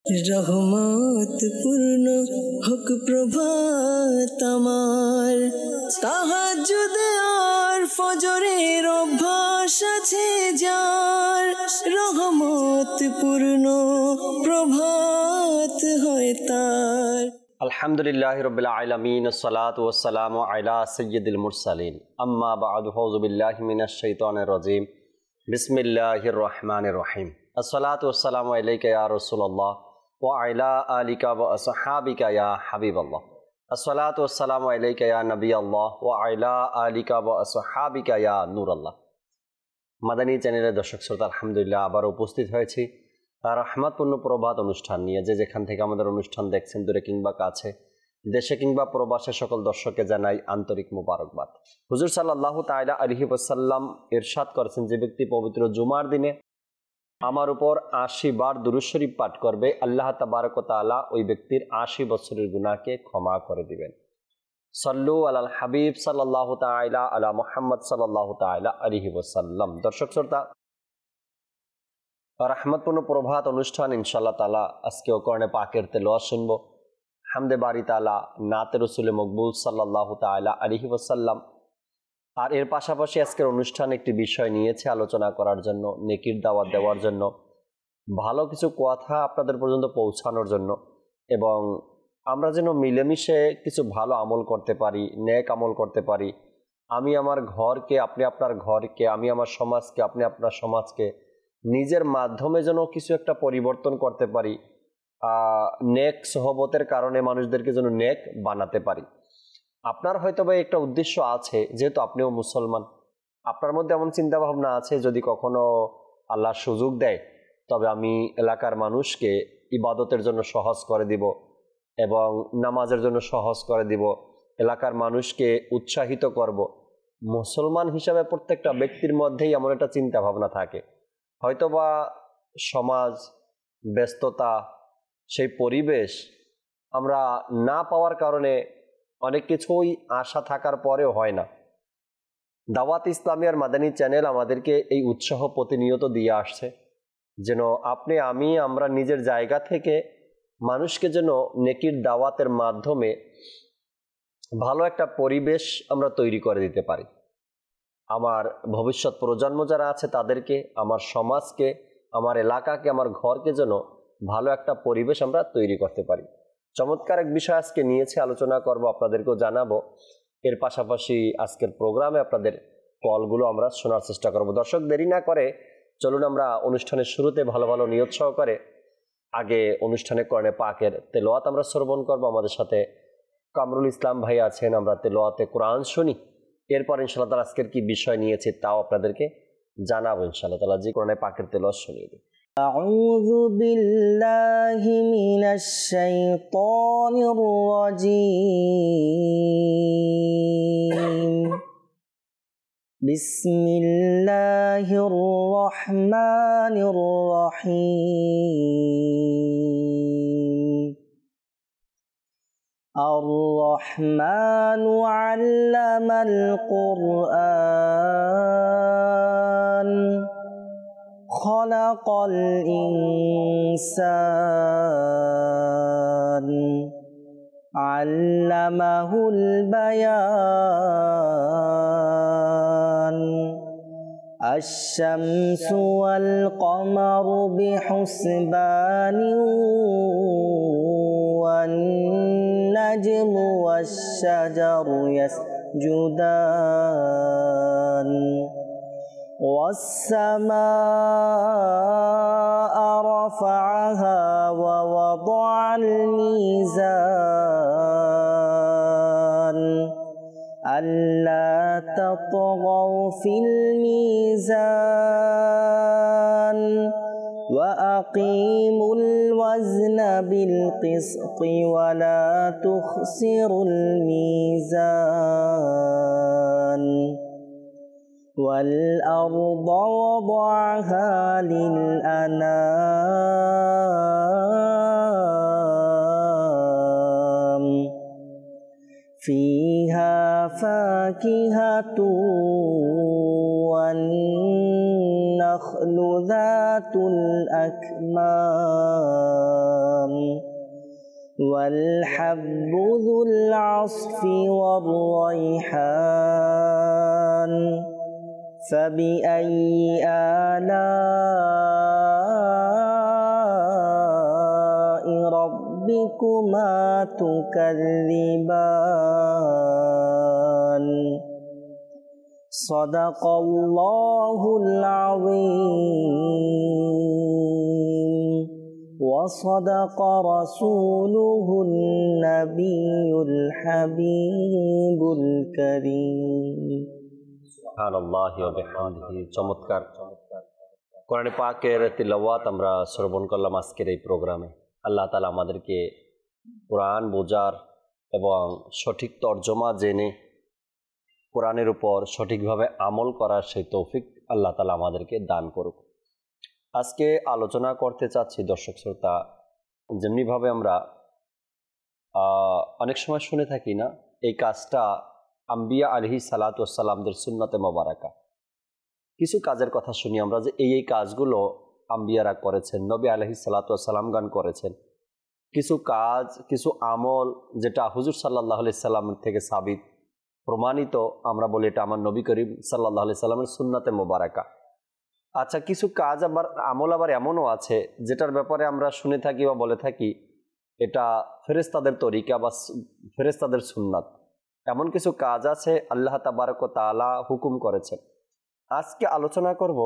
রহমত পূর্ণ হোক প্রভাত আমার, তাহাজ্জুদ আর ফজরের অভ্যাস আছে যার, রহমত পূর্ণ প্রভাত হয় তার। আলহামদুলিল্লাহি রাব্বিল আলামিন, আসসালাতু ওয়াসসালামু আলা সাইয়্যিদিল মুরসালিন, আম্মা বা'দু, আউযু বিল্লাহি মিনাশ শাইতানির রাজীম, বিসমিল্লাহির রহমানির রহিম। আসসালাতু ওয়াসসালামু আলাইকা ইয়া রাসূলুল্লাহ ওয়া আলা আলিকা ওয়া আসহাবিকা ইয়া হাবিবাল্লাহ। আসসালাতু ওয়াসসালামু আলাইকা ইয়া নবিয়াল্লাহ ওয়া আলা আলিকা ওয়া আসহাবিকা ইয়া নূরাল্লাহ। মাদানী চ্যানেলের দর্শক শ্রোতা, আলহামদুলিল্লাহ আবার উপস্থিত হয়েছি রহমতপূর্ণ প্রভাত অনুষ্ঠান নিয়ে। যে যেখান থেকে আমাদের অনুষ্ঠান দেখছেন, দূরে কিংবা কাছে, দেশে কিংবা প্রবাসে, সকল দর্শককে জানাই আন্তরিক মুবারকবাদ। হুজুর সাল্লাল্লাহু তাআলা আলাইহি ওয়াসাল্লাম ইরশাদ করেছেন, যে ব্যক্তি পবিত্র জুমার দিনে আমার উপর ৮০ বার দুরূদ শরীফ পাঠ করবে, আল্লাহ তাবারক ওয়া তাআলা ওই ব্যক্তির ৮০ বছরের গুনাহকে ক্ষমা করে দিবেন। সাল্লু আলাল হাবিব সাল্লাল্লাহু তাআলা আলা মুহাম্মদ সাল্লাল্লাহু তাআলা আলাইহি ওয়াসাল্লাম। দর্শক শ্রোতা, রহমতপূর্ণ প্রভাত অনুষ্ঠান ইনশাআল্লাহ তাআলা আজকেও কোরআনে পাকের তেলাওয়াত শুনবো, হামদে বারি তাআলা, নাতে রাসূলে মকবুল সাল্লাল্লাহু তাআলা আলাইহি ওয়াসাল্লাম। আর এর পাশাপাশি আজকের অনুষ্ঠান একটি বিষয় নিয়েছে আলোচনা করার জন্য, নেকির দাওয়াত দেওয়ার জন্য, ভালো কিছু কথা আপনাদের পর্যন্ত পৌঁছানোর জন্য, এবং আমরা যেন মিলেমিশে কিছু ভালো আমল করতে পারি, নেক আমল করতে পারি। আমি আমার ঘরকে, আপনি আপনার ঘরকে, আমি আমার সমাজকে, আপনি আপনার সমাজকে নিজের মাধ্যমে যেন কিছু একটা পরিবর্তন করতে পারি, নেক সহবতের কারণে মানুষদেরকে যেন নেক বানাতে পারি। আপনার হয়তো বা একটা উদ্দেশ্য আছে, যেহেতু আপনিও মুসলমান, আপনার মধ্যে এমন চিন্তা ভাবনা আছে, যদি কখনো আল্লাহ সুযোগ দেয় তবে আমি এলাকার মানুষকে ইবাদতের জন্য সহজ করে দিব এবং নামাজের জন্য সহজ করে দিব, এলাকার মানুষকে উৎসাহিত করব। মুসলমান হিসাবে প্রত্যেকটা ব্যক্তির মধ্যেই এমন একটা চিন্তা ভাবনা থাকে। হয়তোবা সমাজ, ব্যস্ততা, সেই পরিবেশ আমরা না পাওয়ার কারণে অনেক কিছুই আশা থাকার পরেও হয় না। দাওয়াত ইসলামী আর মাদানী চ্যানেল আমাদেরকে এই উৎসাহ প্রতিনিয়ত দিয়ে আসছে, যেন আপনি, আমি, আমরা নিজের জায়গা থেকে মানুষকে যেন নেকির দাওয়াতের মাধ্যমে ভালো একটা পরিবেশ আমরা তৈরি করে দিতে পারি। আমার ভবিষ্যৎ প্রজন্ম যারা আছে তাদেরকে, আমার সমাজকে, আমার এলাকাকে, আমার ঘরকে যেন ভালো একটা পরিবেশ আমরা তৈরি করতে পারি। চমৎকার এক বিষয় আজকে নিয়েছে, আলোচনা করব, আপনাদেরকেও জানাবো। এর পাশাপাশি আজকের প্রোগ্রামে আপনাদের কলগুলো আমরা শোনার চেষ্টা করব। দর্শক, দেরি না করে চলুন আমরা অনুষ্ঠানের শুরুতে ভালো ভালো নিয়ত সহকারে আগে অনুষ্ঠানে কোরআনে পাকের তেলাওয়াত আমরা শ্রবণ করব। আমাদের সাথে কামরুল ইসলাম ভাই আছেন, আমরা তেলাওয়াতে কোরআন শুনি। এরপর ইনশাআল্লাহ তাআলা আজকের কি বিষয় নিয়েছে তাও আপনাদেরকে জানাবো ইনশাআল্লাহ তাআলা। জি, কোরআনে পাকের তেলাওয়াত শুনিয়ে দিই। আউযু বিল্লাহি মিনাশ শাইতানির রাজীম। বিসমিল্লাহির রহমানির রহিম। আর-রহমানু আল্লামাল কুরআন, খলাকাল ইনসান, আল্লামাহুল বায়ান। আশ-শামসু ওয়াল কমারু বিহুসবানিন, ওয়ান নাজমু ওয়াশ-শাজারু ইয়াসজুদান, والسماء رفعها ووضع الميزان، ألا تطغوا في الميزان، وأقيموا الوزن بالقسط ولا تخسروا الميزان، والأرض وضعها للأنام، فيها فاكهة والنخل ذات الأكمام، والحب ذو العصف والريحان فبأي آلاء ربكما تكذبان صدق الله العظيم وصدق رسوله النبي الحبيب الكريم সুবহানাল্লাহি ওয়া বিহামদিহি। চমৎকার কোরআনে পাকের তিলাওয়াত আমরা শ্রবণ করলাম আজকের এই প্রোগ্রামে। আল্লাহ তাআলা আমাদেরকে কোরআন বোঝার এবং সঠিক তর্জমা জেনে কোরআনের উপর সঠিকভাবে আমল করার সেই তৌফিক আল্লাহ তাআলা আমাদেরকে দান করুক। আজকে আলোচনা করতে চাচ্ছি দর্শক শ্রোতা, যেমনিভাবে আমরা অনেক সময় শুনে থাকি না, এই কাজটা আম্বিয়া আলাইহিস সালাতু ওয়াস সালামদের সুন্নতে মোবারকা। কিছু কাজের কথা শুনি আমরা যে এই কাজগুলো আম্বিয়ারা করেছেন, নবী আলাইহিস সালাতু ওয়াস সালামগণ করেছেন। কিছু কাজ, কিছু আমল যেটা হুজুর সাল্লাল্লাহু আলাইহি সাল্লাম থেকে সাবিত প্রমাণিত, আমরা বলি এটা আমার নবী করিম সাল্লাল্লাহু আলাইহি সাল্লামের সুন্নতে মোবারকা। আচ্ছা, কিছু কাজ আবার আমল আবার এমনও আছে যেটার ব্যাপারে আমরা শুনে থাকি বা বলে থাকি এটা ফেরেশতাদের তরিকা বা ফেরেশতাদের সুন্নাত। এমন কিছু কাজ আছে আল্লাহ তাবারক ওয়া তাআলা হুকুম করেছেন। আজকে আলোচনা করব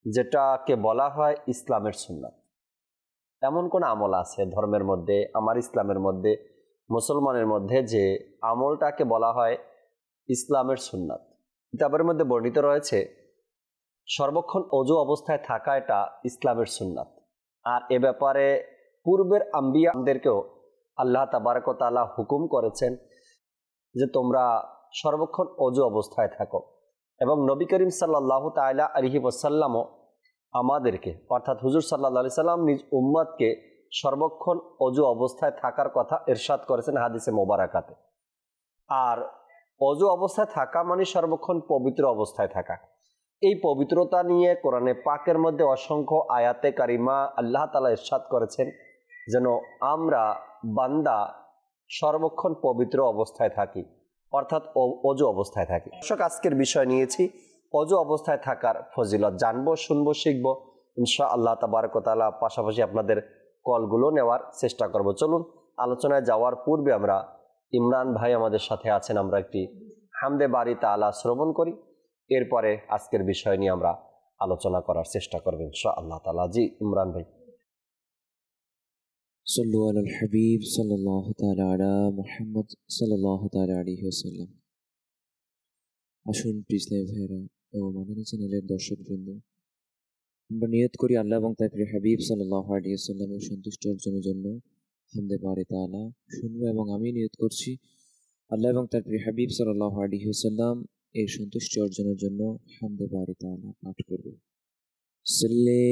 যেটাকে বলা হয় ইসলামের সুন্নাত। এমন কোন আমল আছে ধর্মের মধ্যে, আমার ইসলামের মধ্যে, মুসলমানের মধ্যে, যে আমলটাকে বলা হয় ইসলামের সুন্নাত। কিতাবের মধ্যে বর্ণিত রয়েছে সর্বক্ষণ ওযু অবস্থায় থাকা এটা ইসলামের সুন্নাত। আর এ ব্যাপারে পূর্বের আম্বিয়াদেরকেও আল্লাহ তাবারক ওয়া তাআলা হুকুম করেছেন যে তোমরা সর্বক্ষণ ওযু অবস্থায় থাকো। এবং নবী করিম সাল্লাল্লাহু তাআলা আলাইহি ওয়াসাল্লামও আমাদেরকে, অর্থাৎ হুজুর সাল্লাল্লাহু আলাইহি সাল্লাম নিজ উম্মতকে সর্বক্ষণ ওযু অবস্থায় থাকার কথা ইরশাদ করেছেন হাদিসে মোবারকাতে। আর ওযু অবস্থায় থাকা মানে সর্বক্ষণ পবিত্র অবস্থায় থাকা। এই পবিত্রতা নিয়ে কোরআনে পাকের মধ্যে অসংখ্য আয়াতে কারিমা আল্লাহ তাআলা ইরশাদ করেছেন যেন আমরা বান্দা সর্বক্ষণ পবিত্র অবস্থায় থাকি, অর্থাৎ ওযু অবস্থায় থাকি। দর্শক, আজকের বিষয় নিয়েছি ওযু অবস্থায় থাকার ফজিলত। জানবো, শুনবো, শিখবো ইনশাআল্লাহ তাবারক ওয়া তাআলা। পাশাপাশি আপনাদের কলগুলো নেওয়ার চেষ্টা করব। চলুন আলোচনায় যাওয়ার পূর্বে আমরা ইমরান ভাই আমাদের সাথে আছেন, আমরা একটি হামদে বারি তাআলা শ্রবণ করি, এরপরে আজকের বিষয় নিয়ে আমরা আলোচনা করার চেষ্টা করব ইনশাআল্লাহ তাআলা। জি ইমরান ভাই। صلوا على الحبيب صلى الله تعالى على محمد صلى الله تعالى عليه وسلم। আসুন প্রিয় ভাইরা ও মাদানী চ্যানেলের দর্শকবৃন্দ, আমরা নিয়ত করি আল্লাহ এবং তার প্রিয় হাবিব সাল্লাল্লাহু আলাইহি ওয়াসাল্লামের সন্তুষ্টি অর্জনের জন্য হামদে বারি তাআলা শুনবো, এবং আমি নিয়ত করছি আল্লাহ এবং তার প্রিয় হাবিব সাল্লাল্লাহু আলাইহি ওয়াসাল্লাম এর সন্তুষ্টি অর্জনের জন্য হামদে বারি তাআলা পাঠ করব। সাল্লি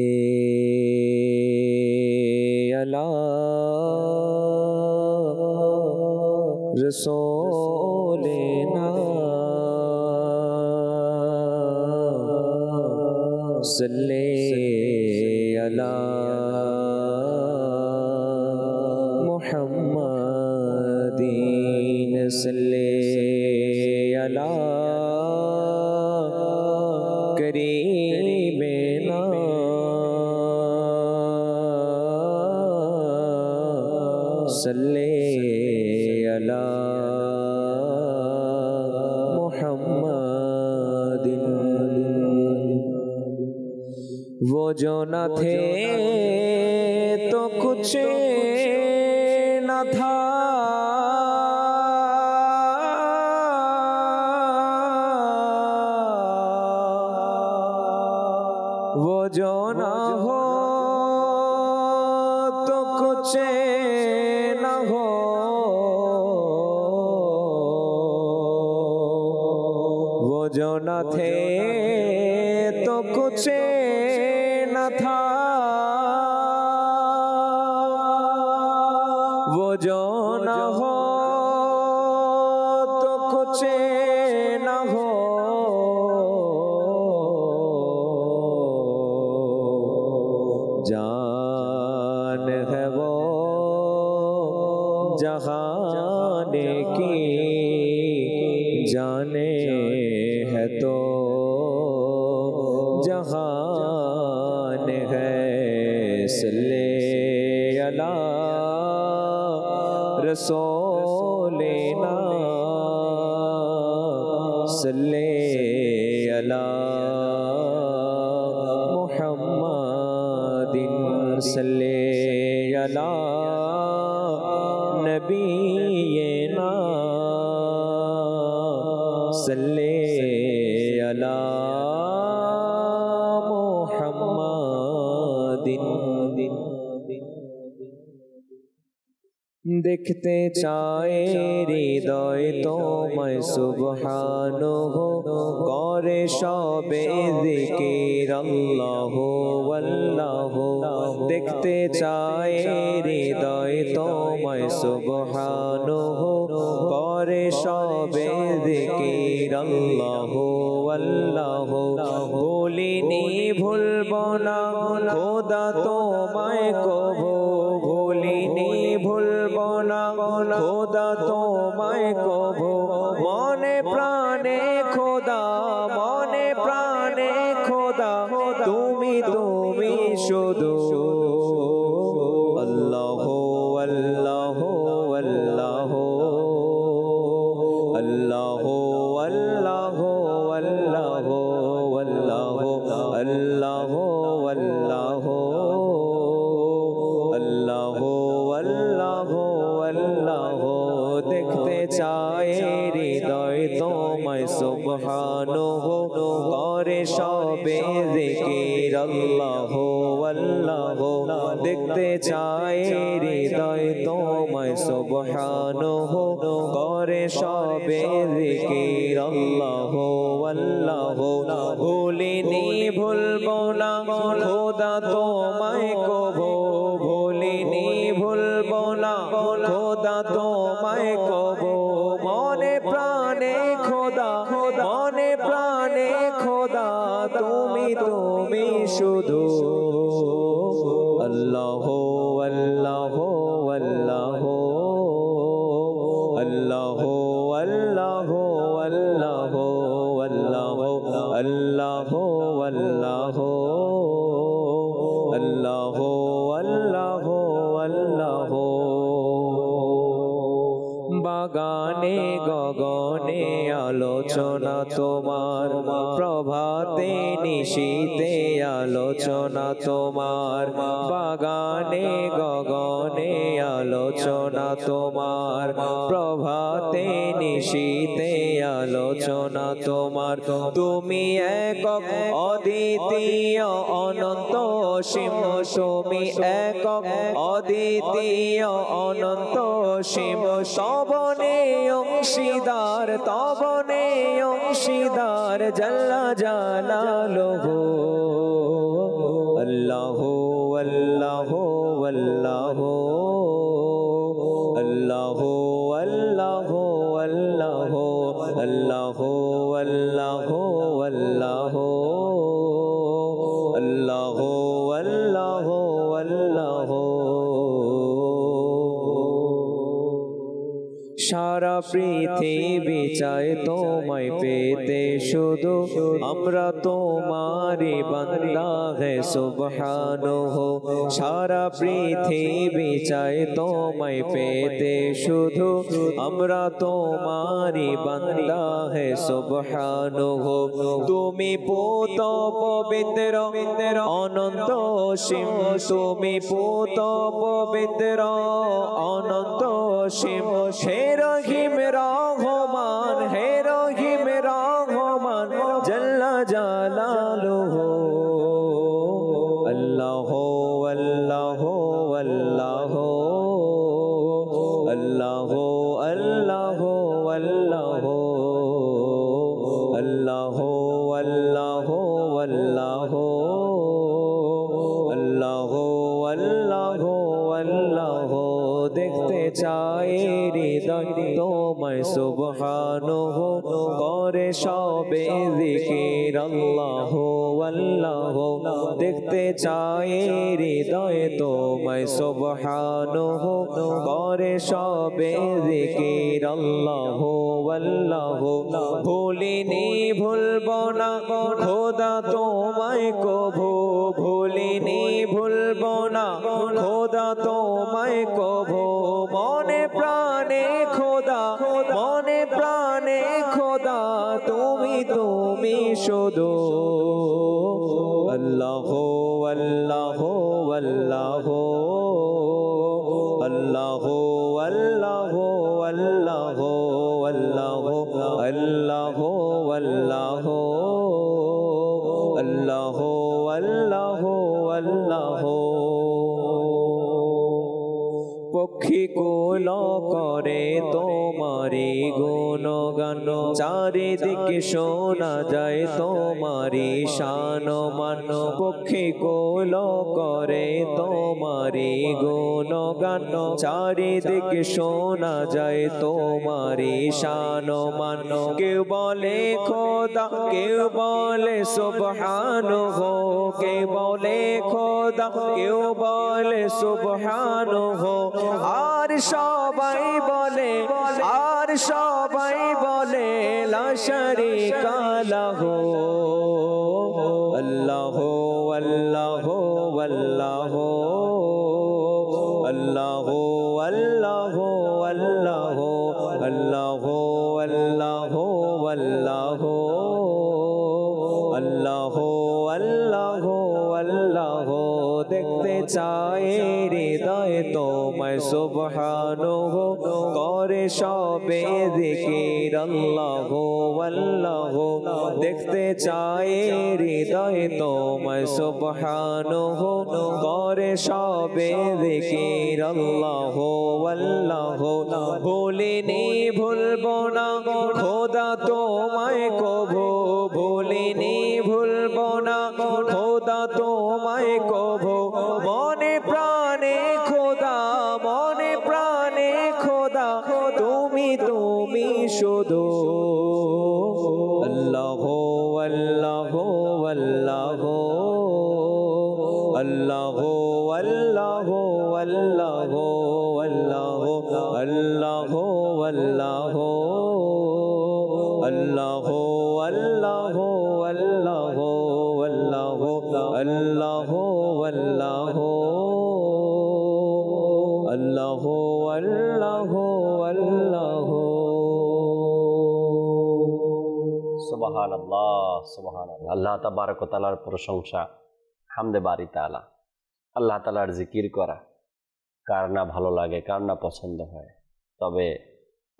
আলা রাসূলিনা সাল্লি আলা মুহাম্মাদিন সাল্লি আলা করিমিনা সাল্লি আলা মুহাম্মাদিন। वो जो न थे तो कुछ न था, वो जो न हो तो कुछ न हो, वो जो न थे तो कुछ न था, वो जो न हो तो कुछ न हो, जान है वो जहाने की जाने है तो जहान है सल्ले अला रसूलिना सल्ले अला मुहम्मदिन सल्ले अला नबीना सल्ले अला मुहम्मदिन। देखते चाहे हृदय তোমায় সুবহানাহু করে সবে জিকির আল্লাহু আল্লাহু। দেখতে চায় হৃদয় তোমায় সুবহানাহু করে সবে জিকির আল্লাহু আল্লাহু। ভুলিনি ভুলবো না খোদা তোমায় কভু, ভুলিনি ভুলবো না খোদা তোমায় কভু। মনে প্রাণে খোদা, মনে প্রাণে খোদা তুমি তুমি শুধু। আল্লাহ আল্লাহ আল্লাহ আল্লাহ আল্লাহ আল্লাহ আল্লাহ আল্লাহ আল্লাহ আল্লাহ আল্লাহ আল্লাহ। দেখতে চায় হৃদয় তোমায় সুবহানাহু করে সবে জিকির আল্লাহু আল্লাহু। দেখতে চায় হৃদয় তোমায় সুবহানাহু করে সবে জিকির আল্লাহু আল্লাহু। ভুলিনি ভুলবো না খোদা তোমায় কভু, ভুলিনি ভুলবো না খোদা তোমায় কভু। মনে প্রাণে খোদা, মনে প্রাণে খোদা তুমি তুমি শুধু। আল্লাহ আল্লাহ আল্লাহ আল্লাহ আল্লাহ আল্লাহ আল্লাহ আল্লাহ আল্লাহ আল্লাহ আল্লাহ আল্লাহ। বাগানে গগনে আলোচনা তোমার, প্রভাতে নিশীতে আলোচনা তোমার। বাগানে গগনে আলোচনা তোমার, প্রভাতে নিশীতে আলোচনা তোমার। তুমি একক অদ্বিতীয় অনন্ত অসীম, তুমি একক অদ্বিতীয় অনন্ত অসীম। তবনে অংশীদার, তবনে অংশীদার জাল্লা জালালুহু। আল্লাহু আল্লাহু আল্লাহু আল্লাহু আল্লাহু আল্লাহু আল্লাহু আল্লাহু আল্লাহু আল্লাহু আল্লাহু আল্লাহু। সারা পৃথিবী চায় তোমায় পেতে শুধু, আমরা তোমারি বান্দা হে সুবহানাহু। সারা পৃথিবী চায় তোমায় পেতে শুধু, আমরা তোমারি বান্দা হে সুবহানাহু। তুমি পুত পবিত্র অনন্ত অসীম, তুমি পুত পবিত্র অনন্ত অসীম। হে রহিম রহমান, হে রহিম রহমান জাল্লা জালালুহু। আল্লাহ আল্লাহ আল্লাহ আল্লাহ আল্লাহ আল্লাহ আল্লাহ আল্লাহ আল্লাহ আল্লাহ আল্লাহ আল্লাহ। দেখতে চায় হৃদয় তোমায় সুবহানাহু করে সবে জিকির আল্লাহু আল্লাহ দেখতে চায় হৃদয়ে তোমায় সুবহানাহু করে সবে জিকির আল্লাহ আল্লাহ ভুলিনি ভুলব না খোদা তোমায় কভু ভুলিনি ভুলব না খোদা তোমায় কভু মনে প্রাণে খোদা মনে প্রাণে খোদা তুমি তুমি শুধু আল্লাহ আল্লাহ আল্লাহ আল্লাহ আল্লাহ আল্লাহ আল্লাহ আল্লাহ আল্লাহ আল্লাহ আল্লাহ আল্লাহ পক্ষী কুল করে তোমারি গুণগান চারিদিকে শোনা যায় তোমারি শান মান পক্ষী কুল করে তোমারি গুণগান চারিদিকে শোনা যায় তোমারি শান মান কেউ বলে খোদা কেউ বলে সুবহানাহু কেউ বলে খোদা কেউ বলে সুবহানাহু আর সবাই বলে লা শারীকা লাহু আল্লাহ আল্লাহ আল্লাহ আল্লাহ আল্লাহ আল্লাহ আল্লাহ আল্লাহ আল্লাহ আল্লাহ আল্লাহ আল্লাহ দেখতে চায় হৃদয় তোমায় সুবহানাহু করে সবে জিকির আল্লাহ আল্লাহ দেখতে চায় হৃদয় তোমায় সুবহানাহু করে সবে জিকির আল্লাহ আল্লাহ ভুলিনি ভুলব না খোদা তোমায় কভু ভুলিনি ভুলব না খোদা তোমায় কভু মনে প্রাণে খোদা মনে প্রাণে খোদা তুমি তুমি শুধু আল্লাহ আল্লাহ আল্লাহ আল্লাহ আল্লাহ আল্লাহ আল্লাহ আল্লাহ আল্লাহ আল্লাহ আল্লাহ আল্লাহ আল্লাহ আল্লাহ আল্লাহ আল্লাহ আল্লাহ আল্লাহ সুবহানাল্লাহ সুবহানাল্লাহ আল্লাহ তাবারক ওয়া তাআলার প্রশংসা হামদে বারি তাআলা আল্লাহ তাআলার জিকির করা কার না ভালো লাগে কার না পছন্দ হয় তবে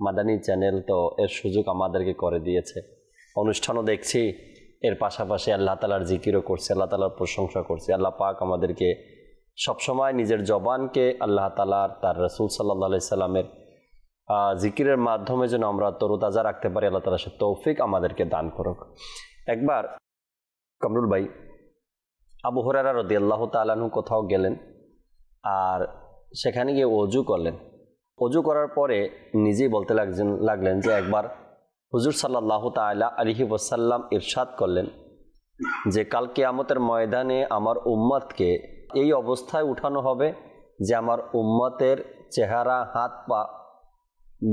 মাদানী চ্যানেল তো এর সুযোগ আমাদেরকে করে দিয়েছে অনুষ্ঠানও দেখছি এর পাশাপাশি আল্লাহ তাআলার জিকিরও করছে আল্লাহ তাআলার প্রশংসা করছে আল্লাহ পাক আমাদেরকে সবসময় নিজের জবানকে আল্লাহ তাআলার তার রাসূল সাল্লাল্লাহু আলাইহি সাল্লামের জিকিরের মাধ্যমে যেন আমরা তরতাজা রাখতে পারি আল্লাহ তাআলা সে তৌফিক আমাদেরকে দান করুক একবার কামরুল ভাই আবু হুরায়রা রাদিয়াল্লাহু তাআলা আনহু কোথাও গেলেন আর সেখানে গিয়ে ওযু করলেন ওযু করার পরে নিজেই বলতে লাগলেন যে একবার হুজুর সাল্লাল্লাহু তাআলা আলাইহি ওয়াসাল্লাম ইরশাদ করলেন যে কাল কিয়ামতের ময়দানে আমার উম্মতকে এই অবস্থায় উঠানো হবে যে আমার উম্মতের চেহারা হাত পা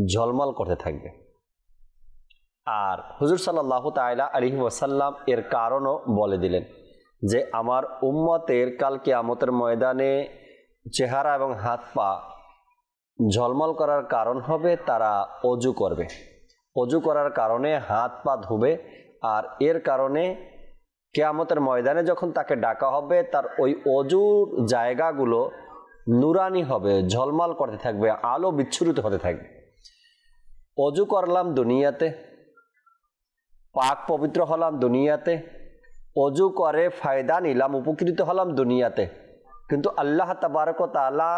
ঝলমল করতে থাকবে আর হুজুর সাল্লাল্লাহু তাআলা আলাইহি ওয়াসাল্লাম এর কারণও বলে দিলেন যে আমার উম্মতের কাল কিয়ামতের ময়দানে চেহারা এবং হাত পা ঝলমল করার কারণ হবে তারা ওযু করবে ওযু করার কারণে হাত পা ধুবে আর এর কারণে কিয়ামতের ময়দানে যখন তাকে ডাকা হবে তার ওই ওযুর জায়গাগুলো নুরানি হবে ঝলমল করতে থাকবে আলো বিচ্ছুরিত হতে থাকবে ওযু করলাম দুনিয়াতে পাক পবিত্র হলাম দুনিয়াতে ওযু করে ফায়দা নিলাম উপকৃত হলাম দুনিয়াতে কিন্তু আল্লাহ তাবারক ওয়া তাআলা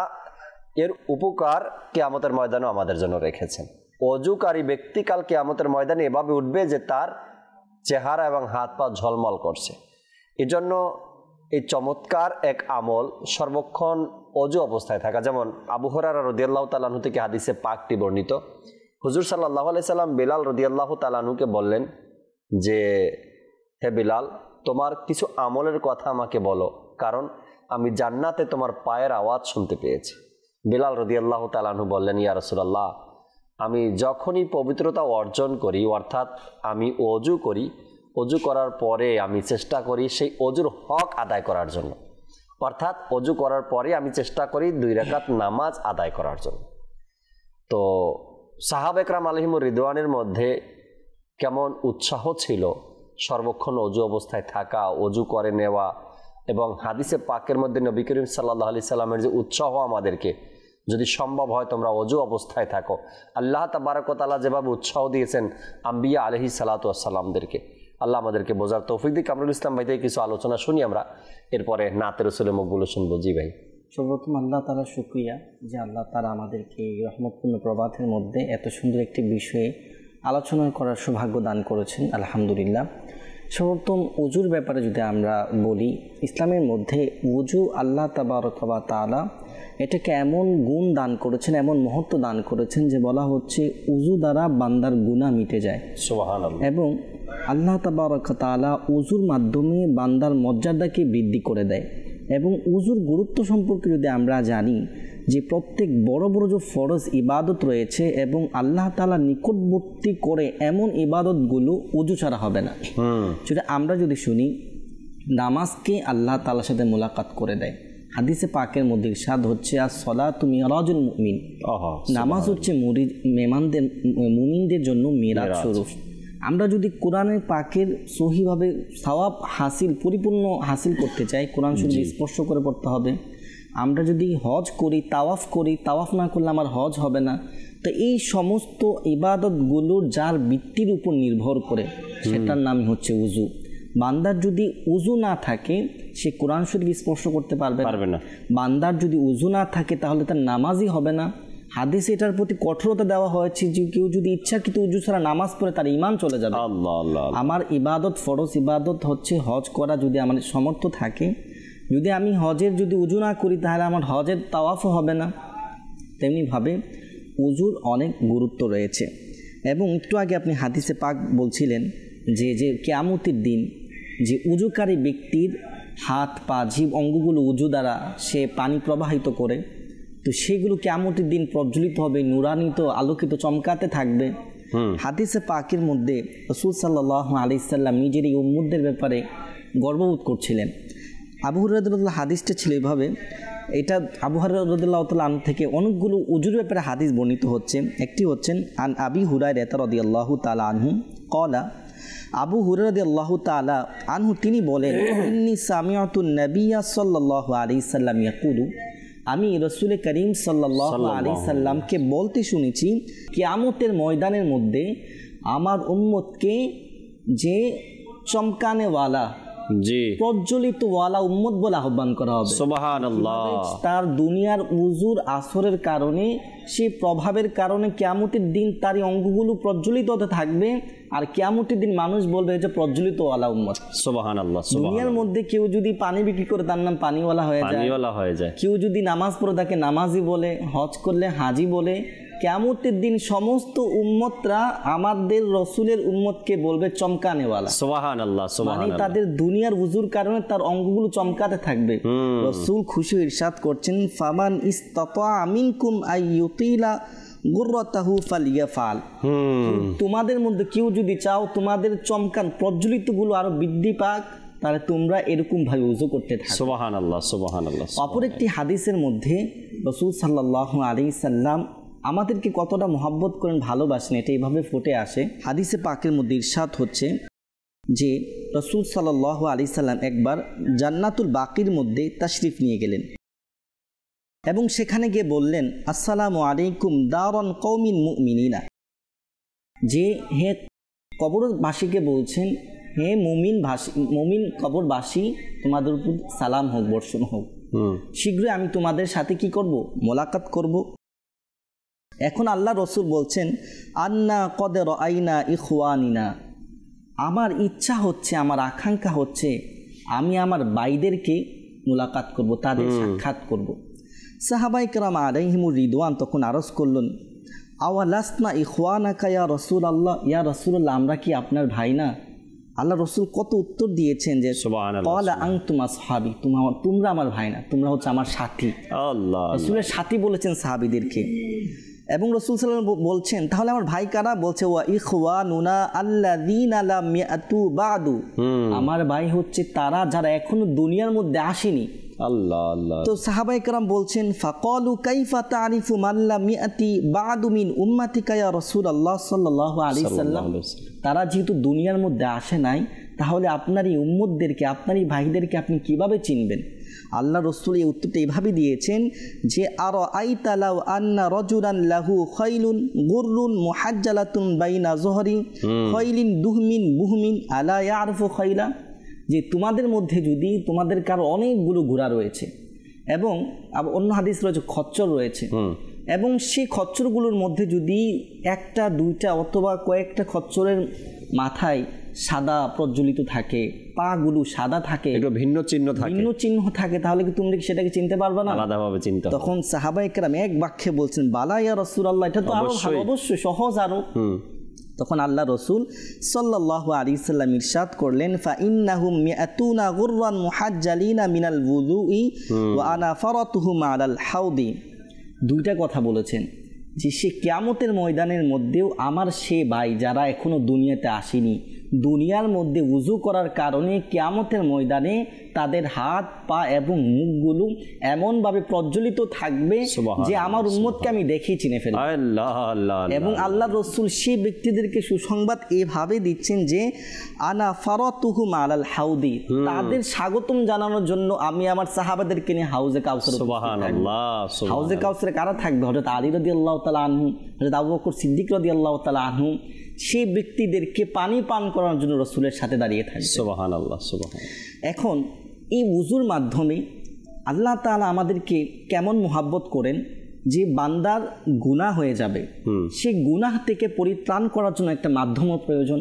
এর উপকার কিয়ামতের ময়দানে আমাদের জন্য রেখেছেন ওযুকারী ব্যক্তি কাল কিয়ামতের ময়দানে এভাবে উঠবে যে তার চেহারা এবং হাত পা ঝলমল করছে এজন্য এই চমৎকার এক আমল সর্বক্ষণ ওযু অবস্থায় থাকা যেমন আবু হুরায়রা রাদিয়াল্লাহু তাআলা আনহু থেকে হাদিসে পাকটি বর্ণিত হুজুর সাল্লাল্লাহু আলাইহি সাল্লাম বিলাল রাদিয়াল্লাহু তাআলা আনহুকে বললেন যে হে বিলাল তোমার কিছু আমলের কথা আমাকে বলো, কারণ আমি জান্নাতে তোমার পায়ের আওয়াজ শুনতে পেয়েছি। বিলাল রাদিয়াল্লাহু তাআলা আনহু বললেন, ইয়া রাসূলুল্লাহ, আমি যখনই পবিত্রতা অর্জন করি, অর্থাৎ আমি অজু করি, অজু করার পরে আমি চেষ্টা করি সেই অজুর হক আদায় করার জন্য, অর্থাৎ অজু করার পরে আমি চেষ্টা করি 2 রাকাত নামাজ আদায় করার জন্য। তো সাহাবা একরাম আলাইহিমুর রিদওয়ানের মধ্যে কেমন উৎসাহ ছিল সর্বক্ষণ অজু অবস্থায় থাকা, অজু করে নেওয়া, এবং হাদিসে পাকের মধ্যে নবী করিম সাল্লাল্লাহু আলাইহি সাল্লামের যে উৎসাহ আমাদেরকে, যদি সম্ভব হয় তোমরা অজু অবস্থায় থাকো। আল্লাহ তাবারক ওয়া তাআলা যেভাবে উৎসাহ দিয়েছেন আম্বিয়া আলাইহিস সালাতু ওয়াস সালামদেরকে, আল্লাহ আমাদেরকে বোঝার তৌফিক দিক। কামরুল ইসলাম ভাই থেকে কিছু আলোচনা শুনি আমরা, এরপরে নাতে রাসূলের মুখগুলো শুনবো। জি ভাই। সর্বপ্রথম আল্লাহ তাআলার শুকরিয়া যে আল্লাহ তাআলা আমাদেরকে এই রহমতপূর্ণ প্রভাতের মধ্যে এত সুন্দর একটি বিষয়ে আলোচনা করার সৌভাগ্য দান করেছেন, আলহামদুলিল্লাহ। সর্বপ্রথম অজুর ব্যাপারে যদি আমরা বলি, ইসলামের মধ্যে অজু আল্লাহ তাবারক ওয়া তাআলা এটাকে এমন গুণ দান করেছেন, এমন মহত্ব দান করেছেন যে বলা হচ্ছে অজু দ্বারা বান্দার গুনাহ মিটে যায়। সুবহানাল্লাহ। এবং আল্লাহ তাবারক ওয়া তাআলা অজুর মাধ্যমে বান্দার মর্যাদাকে বৃদ্ধি করে দেয়। এবং অজুর গুরুত্ব সম্পর্কে যদি আমরা জানি যে প্রত্যেক বড় বড় যে ফরজ ইবাদত রয়েছে এবং আল্লাহ তাআলা নিকটবর্তী করে এমন ইবাদতগুলো অজু ছাড়া হবে না। আমরা যদি শুনি নামাজকে আল্লাহ তাআলার সাথে মোলাকাত করে দেয়। হাদিসে পাকের মধ্যে ইরশাদ হচ্ছে, আস-সালাতু মিরাজুল মুমিন, নামাজ হচ্ছে মুমিনদের জন্য মিরাজ স্বরূপ। আমরা যদি কোরআনের পাকের সহিভাবে সওয়াব পরিপূর্ণ হাসিল করতে চাই, কোরআন শরীফ স্পর্শ করে পড়তে হবে। আমরা যদি হজ করি, তাওয়াফ না করলে আমার হজ হবে না। তো এই সমস্ত ইবাদতগুলোর যার ভিত্তির উপর নির্ভর করে সেটার নাম হচ্ছে উজু। বান্দার যদি উজু না থাকে সে কোরআন শরীফ স্পর্শ করতে পারবে না। বান্দার যদি উজু না থাকে তাহলে তার নামাজই হবে না। হাদিসে এটার প্রতি কঠোরতা দেওয়া হয়েছে যে কেউ যদি ইচ্ছাকৃত উজু ছাড়া নামাজ পড়ে তার ঈমান চলে যাবে। আমার ইবাদত, ফরজ ইবাদত হচ্ছে হজ করা। যদি আমার সামর্থ্য থাকে, যদি আমি হজের যদি উজু না করি তাহলে আমার হজের তাওয়াফও হবে না। তেমনিভাবে উজুর অনেক গুরুত্ব রয়েছে। এবং একটু আগে আপনি হাদিসে পাক বলছিলেন যে কিয়ামতের দিন যে উজুকারী ব্যক্তির হাত, পা, জিভ অঙ্গগুলো উজু দ্বারা সে পানি প্রবাহিত করে, তো সেগুলো কিয়ামতের দিন প্রজ্বলিত হবে, নুরান্বিত, আলোকিত, চমকাতে থাকবে। হাদিসে পাকের মধ্যে রাসূল সাল্লাল্লাহু আলাইহি সাল্লাম নিজের এই উম্মতদের ব্যাপারে গর্ববোধ করছিলেন। আবু হুরায়রা রাদিয়াল্লাহু হাদিসটা ছিল এভাবে, এটা আবু হুরায়রা রাদিয়াল্লাহু তাআলা আনহু থেকে অনেকগুলো উজুর ব্যাপারে হাদিস বর্ণিত হচ্ছে। একটি হচ্ছেন আন আবি হুরায়রা রাদিয়াল্লাহু তাআলা আনহু ক্বালা, আবু হুরায়রা রাদিয়াল্লাহু তাআলা আনহু তিনি বলেন, ইন্নী সামিআতু নাবিয়্যা সাল্লাল্লাহু আলাইহি সাল্লাম ইয়াকুলু, আমি রাসূল করিম সাল্লাল্লাহু আলাইহি সাল্লামকে বলতে শুনেছি, কিয়ামতের ময়দানের মধ্যে আমার উম্মতকে যে চমকানেওয়ালা, প্রজ্বলিতওয়ালা উম্মত বলে আহ্বান করা হবে। সুবহানাল্লাহ। তার দুনিয়ার উজুর আসরের কারণে, সেই প্রভাবের কারণে কিয়ামতের দিন তার অঙ্গগুলো প্রজ্বলিত হতে থাকবে, আর কিয়ামতের দিন মানুষ বলবে যে প্রজ্বলিতওয়ালা উম্মত। সুবহানাল্লাহ। দুনিয়ার মধ্যে কেউ যদি পানি বিক্রি করে তার নাম পানিওয়ালা হয়ে যায়। কেউ যদি নামাজ পড়ে তাকে নামাজি বলে, হজ করলে হাজি বলে। কিয়ামতের দিন সমস্ত উম্মতরা আমাদের রাসূলের উম্মতকে বলবে চমকানেওয়ালা। সুবহানাল্লাহ। মানে তাদের দুনিয়ার উজুর কারণে তার অঙ্গগুলো চমকাতে থাকবে। রাসূল খুশি ইরশাদ করছেন, ফামান ইসতাতা মিনকুম আইয়ুতিলা গুররাতাহু ফালিয়াফাল, তোমাদের মধ্যে কেউ যদি চাও তোমাদের চমকান প্রজ্বলিতগুলো আরো বৃদ্ধি পাক, তাহলে তোমরা এরকম ভাবে উযু করতে থাকো। সুবহানাল্লাহ, সুবহানাল্লাহ। অপর একটি হাদিসের মধ্যে রাসূল সাল্লাল্লাহু আলাইহি সাল্লাম আমাদেরকে কতটা মহব্বত করেন, ভালোবাসেন, এটা এইভাবে ফুটে আসে। হাদিসে পাকের মধ্যে ইরশাদ হচ্ছে যে রাসূল সাল্লাল্লাহু আলাইহি সাল্লাম একবার জান্নাতুল বাকির মধ্যে তাশরিফ নিয়ে গেলেন এবং সেখানে গিয়ে বললেন, আসসালামু আলাইকুম দারান কওমিন মুমিনিনা, যে হে কবরবাসীকে বলছেন, হে মুমিন কবরবাসী, তোমাদের উপর সালাম হোক, বর্ষণ হোক। শীঘ্রই আমি তোমাদের সাথে কি করব? মোলাকাত করব। এখন আল্লাহ রসুল বলছেন, আন্না কদ রাআইনা ইখওয়ানিনা, আমার ইচ্ছা হচ্ছে, আমার আকাঙ্ক্ষা হচ্ছে আমি আমার ভাইদেরকে মোলাকাত করব, তাদের সাক্ষাৎ করব। সাহাবায়ে কেরাম আলাইহিমুর রিদওয়ান তখন আরজ করলেন, আওয়ালাসনা ইখওয়ানাকা ইয়া রাসূলুল্লাহ, ইয়া রাসূলুল্লাহ, আমরা কি আপনার ভাই না? আল্লাহ রসুল কত উত্তর দিয়েছেন যে সুবহানাল্লাহ, ক্বালা আনতুম আসহাবি, তোমরা আমার ভাই না, তোমরা হচ্ছে আমার সাথী। আল্লাহ রসুলের সাথী বলেছেন সাহাবীদেরকে। এবং রসুল সাল্লাল্লাহু আলাইহি ওয়াসাল্লাম বলছেন তাহলে আমার ভাই কারা? বলছে ওয়া ইখওয়ানুনা আল্লাযীনা লাম ইয়াতু বাদু, আমার ভাই হচ্ছে তারা যারা এখনো দুনিয়ার মধ্যে আসেনি। আল্লাহ আল্লাহ। তো সাহাবায়ে কেরাম বলছেন ফাকালু কাইফা তারিফু মান লাম ইয়াতি বাদু মিন উম্মাতিকা ইয়া রাসূলুল্লাহ সাল্লাল্লাহু আলাইহি ওয়াসাল্লাম, তারা যেহেতু দুনিয়ার মধ্যে আসে নাই, তাহলে আপনার এই উম্মতদেরকে, আপনার এই ভাইদেরকে আপনি কিভাবে চিনবেন? আল্লাহ রসুল এই উত্তরটা এইভাবে দিয়েছেন যে আর আইতা লাউ আন্না রাজুলান লাহু খাইলুন গুররুন মুহাজ্জালাতুন বাইনা যহরি খাইলিন দুহমিন বুহমিন আলা ইয়ারফু খাইলা, যে তোমাদের মধ্যে যদি তোমাদের কারো অনেকগুলো ঘোড়া রয়েছে এবং অন্য হাদিস রয়েছে খচ্চর রয়েছে, এবং সেই খচ্চরগুলোর মধ্যে যদি একটা দুইটা অথবা কয়েকটা খচ্চরের মাথায় সাদা প্রজ্বলিত থাকে, পাগুলো সাদা থাকে, একটু ভিন্ন চিহ্ন থাকে, তাহলে কি তুমি সেটাকে চিনতে পারবে না? আলাদাভাবে চিনতে হবে। তখন সাহাবায়ে কেরাম এক বাক্যে বলছেন বালা ইয়া রাসূলুল্লাহ, এটা তো আরো ভালো, অবশ্যই সহজ আরো। তখন আল্লাহ রসুল সাল্লাল্লাহু আলাইহি সাল্লাম ইরশাদ করলেন ফা ইন্নাহুম মিআতুনা গুররান মুহাজ্জালিনা মিনাল wudu'i ওয়া আনা ফারাতুহুম আলাল হাউদি। দুইটা কথা বলেছেন যে সে কিয়ামতের ময়দানের মধ্যেও আমার সে ভাই যারা এখনো দুনিয়াতে আসেনি, দুনিয়ার মধ্যে উযু করার কারণে কিয়ামতের ময়দানে তাদের হাত পা এবং মুখগুলো এমনভাবে প্রজ্বলিত থাকবে যে আমার উম্মতকে আমি দেখেই চিনে ফেলব। এবং আল্লাহ রসুল সেই ব্যক্তিদেরকে সুসংবাদ এভাবে দিচ্ছেন যে আনা ফারাতুহুম আলাল হাউদি, তাদের স্বাগতম জানানোর জন্য আমি আমার সাহাবাদেরকে নিয়ে হাউজে কাউসার। হাউজে কাউসারে কারা থাকবে? হযরত আলী রাদিয়াল্লাহু তাআলা আনহু, হযরত আবু বকর সিদ্দিক রাদিয়াল্লাহু তাআলা আনহু, সেই ব্যক্তিদেরকে পানি পান করার জন্য রসুলের সাথে দাঁড়িয়ে থাকে। সুবহানাল্লাহ সুবহানাল্লাহ। এখন এই উযুর মাধ্যমে আল্লাহ তাআলা আমাদেরকে কেমন মুহাব্বত করেন যে বান্দার গুনাহ হয়ে যাবে, সেই গুনাহ থেকে পরিত্রাণ করার জন্য একটা মাধ্যমও প্রয়োজন।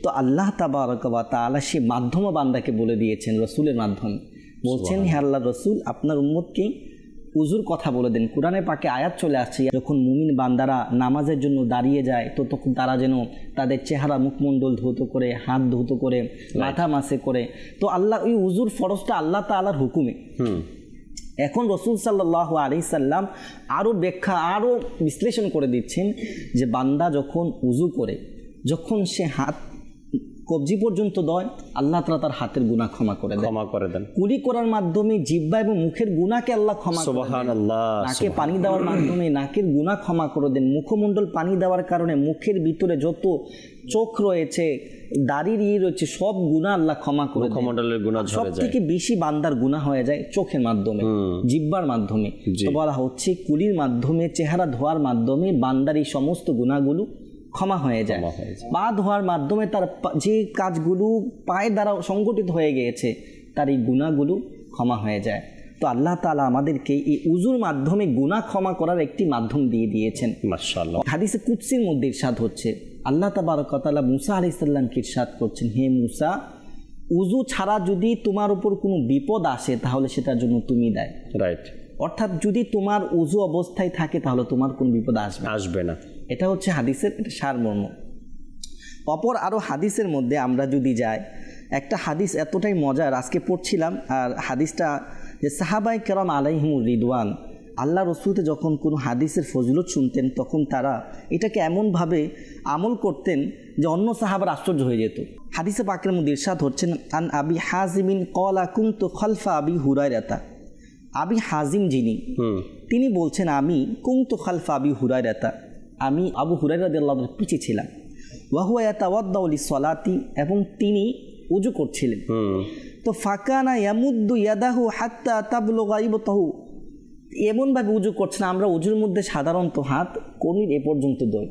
তো আল্লাহ তাবারক ওয়া তাআলা সেই মাধ্যম বান্দাকে বলে দিয়েছেন রসুলের মাধ্যমে। বলছেন হে আল্লাহ রসুল, আপনার উম্মতকে উযুর কথা বলে দেন। কোরআনে পাকে আয়াত চলে আসছে যখন মুমিন বান্দারা নামাজের জন্য দাঁড়িয়ে যায় তো তখন তারা যেন তাদের চেহারা মুখমণ্ডল ধৌত করে, হাত ধৌত করে, মাথা মাসে করে। তো আল্লাহ ওই উযুর ফরজটা আল্লাহ তাআলার হুকুমে। এখন রসুল সাল্লাল্লাহু আলাইহি সাল্লাম আরও ব্যাখ্যা, আরও বিশ্লেষণ করে দিচ্ছেন যে বান্দা যখন উযু করে, যখন সে হাত কবজি পর্যন্ত দেয়, আল্লাহ তাআলা তার হাতের গুনাহ ক্ষমা করে দেন। কুলি করার মাধ্যমে জিহ্বা এবং মুখের গুনাহকে আল্লাহ ক্ষমা করে দেন। সুবহানাল্লাহ। নাকে পানি দেওয়ার মাধ্যমে নাকের গুনাহ ক্ষমা করে দেন। মুখমণ্ডল পানি দেওয়ার কারণে মুখের ভিতরে যত চোখ রয়েছে, দাড়ির রয়েছে, সব গুনাহ আল্লাহ ক্ষমা করে দেন। মুখমণ্ডলের গুনাহ ঝরে যায়। সবথেকে বেশি বান্দার গুনাহ হয়ে যায় চোখের মাধ্যমে, জিহ্বার মাধ্যমে। তো বলা হচ্ছে কুলির মাধ্যমে, চেহারা ধোয়ার মাধ্যমে বান্দার এই সমস্ত গুনাহগুলো ক্ষমা হয়ে যায়। পা ধোয়ার মাধ্যমে তার যে কাজগুলো পায়ের দ্বারা সংগঠিত হয়ে গিয়েছে তার এই গুনাহগুলো ক্ষমা হয়ে যায়। তো আল্লাহ তাআলা আমাদেরকে এই উযুর মাধ্যমে গুনাহ ক্ষমা করার একটি মাধ্যম দিয়ে দিয়েছেন। মাশাআল্লাহ। হাদিসে কুদসির মধ্যে ইরশাদ হচ্ছে, আল্লাহ তাবারক ওয়া তাআলা মুসা আলাইহিস সালামকে ইরশাদ করছেন, হে মুসা, উযু ছাড়া যদি তোমার উপর কোনো বিপদ আসে তাহলে সেটার জন্য তুমি দায়ী। রাইট। অর্থাৎ যদি তোমার উযু অবস্থায় থাকে তাহলে তোমার কোনো বিপদ আসবে না। এটা হচ্ছে হাদিসের সারমর্ম। অপর আরও হাদিসের মধ্যে আমরা যদি যাই, একটা হাদিস এতটাই মজার আজকে পড়ছিলাম, আর হাদিসটা যে সাহাবায়ে কেরাম আলাইহিমুর রিদওয়ান আল্লাহ রসুলতে যখন কোনো হাদিসের ফজিলত শুনতেন তখন তারা এটাকে এমনভাবে আমল করতেন যে অন্য সাহাবার আশ্চর্য হয়ে যেত। হাদিসে পাকের মধ্যে ইরশাদ হচ্ছেন আন আবি হাজিমিন ক্বালা কুনতু খালফা আবি হুরায়রাতা। আবি হাজিম যিনি, তিনি বলছেন আমি কুনতু খালফা আবি হুরায়রাতা, আমি আবু হুরায়রা রাদিয়াল্লাহু আনহু পিছে ছিলাম। ওয়া হুয়া ইয়াতাওয়াদ্দাউ লিসসালাতি, এবং তিনি ওযু করছিলেন। তো ফাকানা ইয়ামুদ্দু ইয়াদাহু হাত্তা তাবলুগা ইবতাহু, এমনভাবে উযু করছেন, আমরা উযুর মধ্যে সাধারণত হাত কনুইর এ পর্যন্ত দেয়।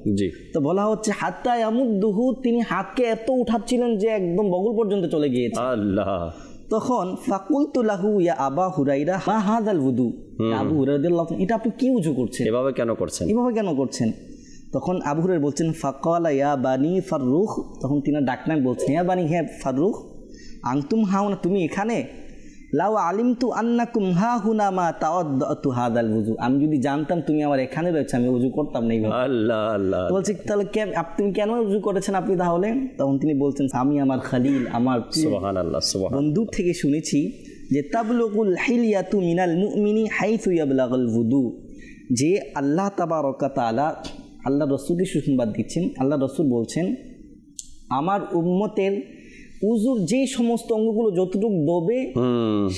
তো বলা হচ্ছে হাত্তা ইয়ামুদ্দুহু, তিনি হাতকে এত উঠাচ্ছিলেন যে একদম বগল পর্যন্ত চলে গিয়েছে। আল্লাহ। তখন ফাকুলতু লাহু ইয়া আবা হুরায়রা মা হাযাল wudu, আবু হুরায়রা রাদিয়াল্লাহু আনহু, এটা আপনি কি উযু করছেন, এভাবে কেন করছেন? তখন আবু হুরায়রা বলছেন ফাকালা ইয়া বানি ফাররুখ, তখন তিনি ডাকনাম বলছেন ইয়া বানি হে ফাররুখ আনতুম হাউনা, তুমি এখানে। লাউ আলিমতু আন্নাকুম হাহুনা মা তাওয়াদ্দাতু হাদাল ওযু, আমি যদি জানতাম তুমি আমার এখানে রয়েছে আমি ওযু করতাম না এইভাবে। আল্লাহ আল্লাহ। তো বলছি তাহলে তুমি কেন ওযু করেছেন আপনি তাহলে? তখন তিনি বলছেন আমি আমার খলিল আমার সুবহানাল্লাহ সুবহানাল্লাহ বন্ধু থেকে শুনেছি যে তাবলুগুল হিলিয়াতু মিনাল মুমিনি হাইসু ইয়াবলাগুল ওযু, যে আল্লাহ তাবারকা তাআলা আল্লাহ রাসূলকে সুসংবাদ দিচ্ছেন, আল্লাহ রাসূল বলছেন আমার উম্মতের উজুর যে সমস্ত অঙ্গগুলো যতটুকু দবে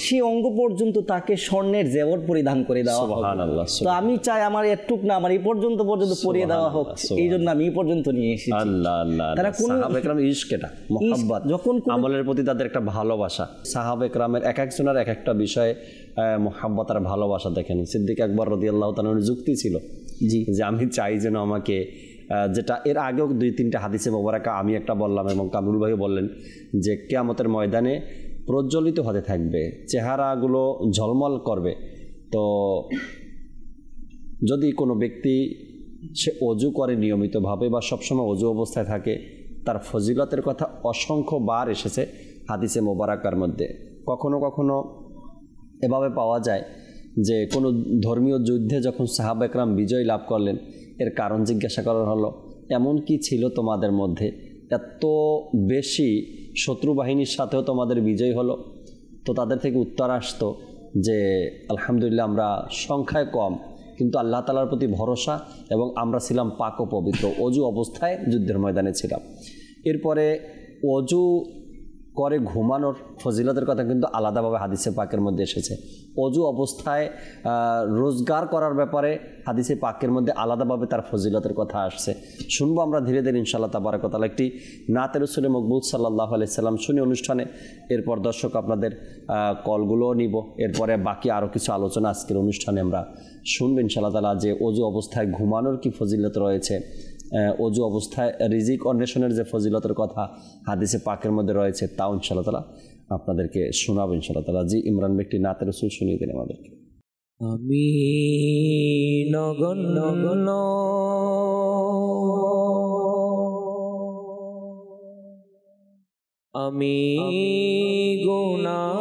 সে অঙ্গ পর্যন্ত তাকে স্বর্ণের জেওর পরিধান করে দেওয়া হবে। সুবহানাল্লাহ। তো আমি চাই আমার এটুক না আমার এই পর্যন্ত পরিয়ে দেওয়া হোক, এই জন্য আমি এই পর্যন্ত নিয়ে এসেছি। আল্লাহ আল্লাহ। তারা কোন সাহাবা ইকরাম ইশকেটা মুহাব্বত যখন আমলের প্রতি তাদের একটা ভালোবাসা, সাহাবা ইকরামের এক একজনের এক একটা বিষয়ে মুহাব্বত আর ভালোবাসা দেখেন। সিদ্দিক আকবর রাদিয়াল্লাহু তাআলার যুক্তি ছিল জি যে আমি চাই যেন আমাকে যেটা এর আগেও 2-3টা হাদিসে মোবারকা আমি একটা বললাম এবং কামরুল ভাই বললেন যে কিয়ামতের ময়দানে প্রজ্বলিত হতে থাকবে, চেহারাগুলো ঝলমল করবে। তো যদি কোনো ব্যক্তি সে অজু করে নিয়মিতভাবে বা সবসময় অজু অবস্থায় থাকে, তার ফজিলতের কথা অসংখ্যবার এসেছে হাদিসে মোবারকার মধ্যে। কখনো কখনো এভাবে পাওয়া যায় যে কোনো ধর্মীয় যুদ্ধে যখন সাহাবা একরাম বিজয় লাভ করলেন, এর কারণ জিজ্ঞাসা করা হলো এমন কি ছিল তোমাদের মধ্যে এত বেশি শত্রু বাহিনীর সাথেও তোমাদের বিজয় হলো? তো তাদের থেকে উত্তর আসতো যে আলহামদুলিল্লাহ আমরা সংখ্যায় কম কিন্তু আল্লাহ তাআলার প্রতি ভরসা এবং আমরা ছিলাম পাক ও পবিত্র, অজু অবস্থায় যুদ্ধের ময়দানে ছিলাম। এরপরে অজু করে ঘুমানোর ফজিলতের কথা কিন্তু আলাদাভাবে হাদিসে পাকের মধ্যে এসেছে। অজু অবস্থায় রোজগার করার ব্যাপারে হাদিসে পাকের মধ্যে আলাদাভাবে তার ফজিলতের কথা আসছে। শুনবো আমরা ধীরে ধীরে ইনশাআল্লাহ তাবারাক ওয়া তাআলা একটি নাতে রাসূল মকবুল সাল্লাল্লাহু আলাইহি সাল্লাম শুনি অনুষ্ঠানে। এরপর দর্শক আপনাদের কলগুলোও নিব, এরপরে বাকি আরও কিছু আলোচনা আজকের অনুষ্ঠানে আমরা শুনবো ইনশাআল্লাহ তাআলা, যে অজু অবস্থায় ঘুমানোর কি ফজিলত রয়েছে, অজু অবস্থায় রিজিক অন্বেষণের যে ফজিলতের কথা হাদিসে পাকের মধ্যে রয়েছে, তাও ইনশাআল্লাহ তাআলা আপনাদেরকে শোনাবো ইনশাআল্লাহ তাআলা। জি ইমরান ব্যক্তি নাতে রাসূল শুনিয়ে দেন আমাদেরকে। আমি নগণ্য আমি গুনাহগার,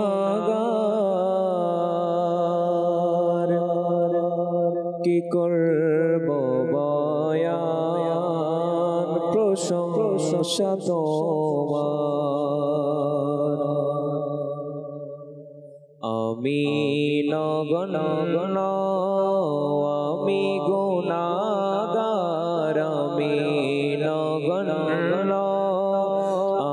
কি করব বয়ান প্রশংসা তোমার। আমি নগণ্য আমি গুনাহগার, আমি নগণ্য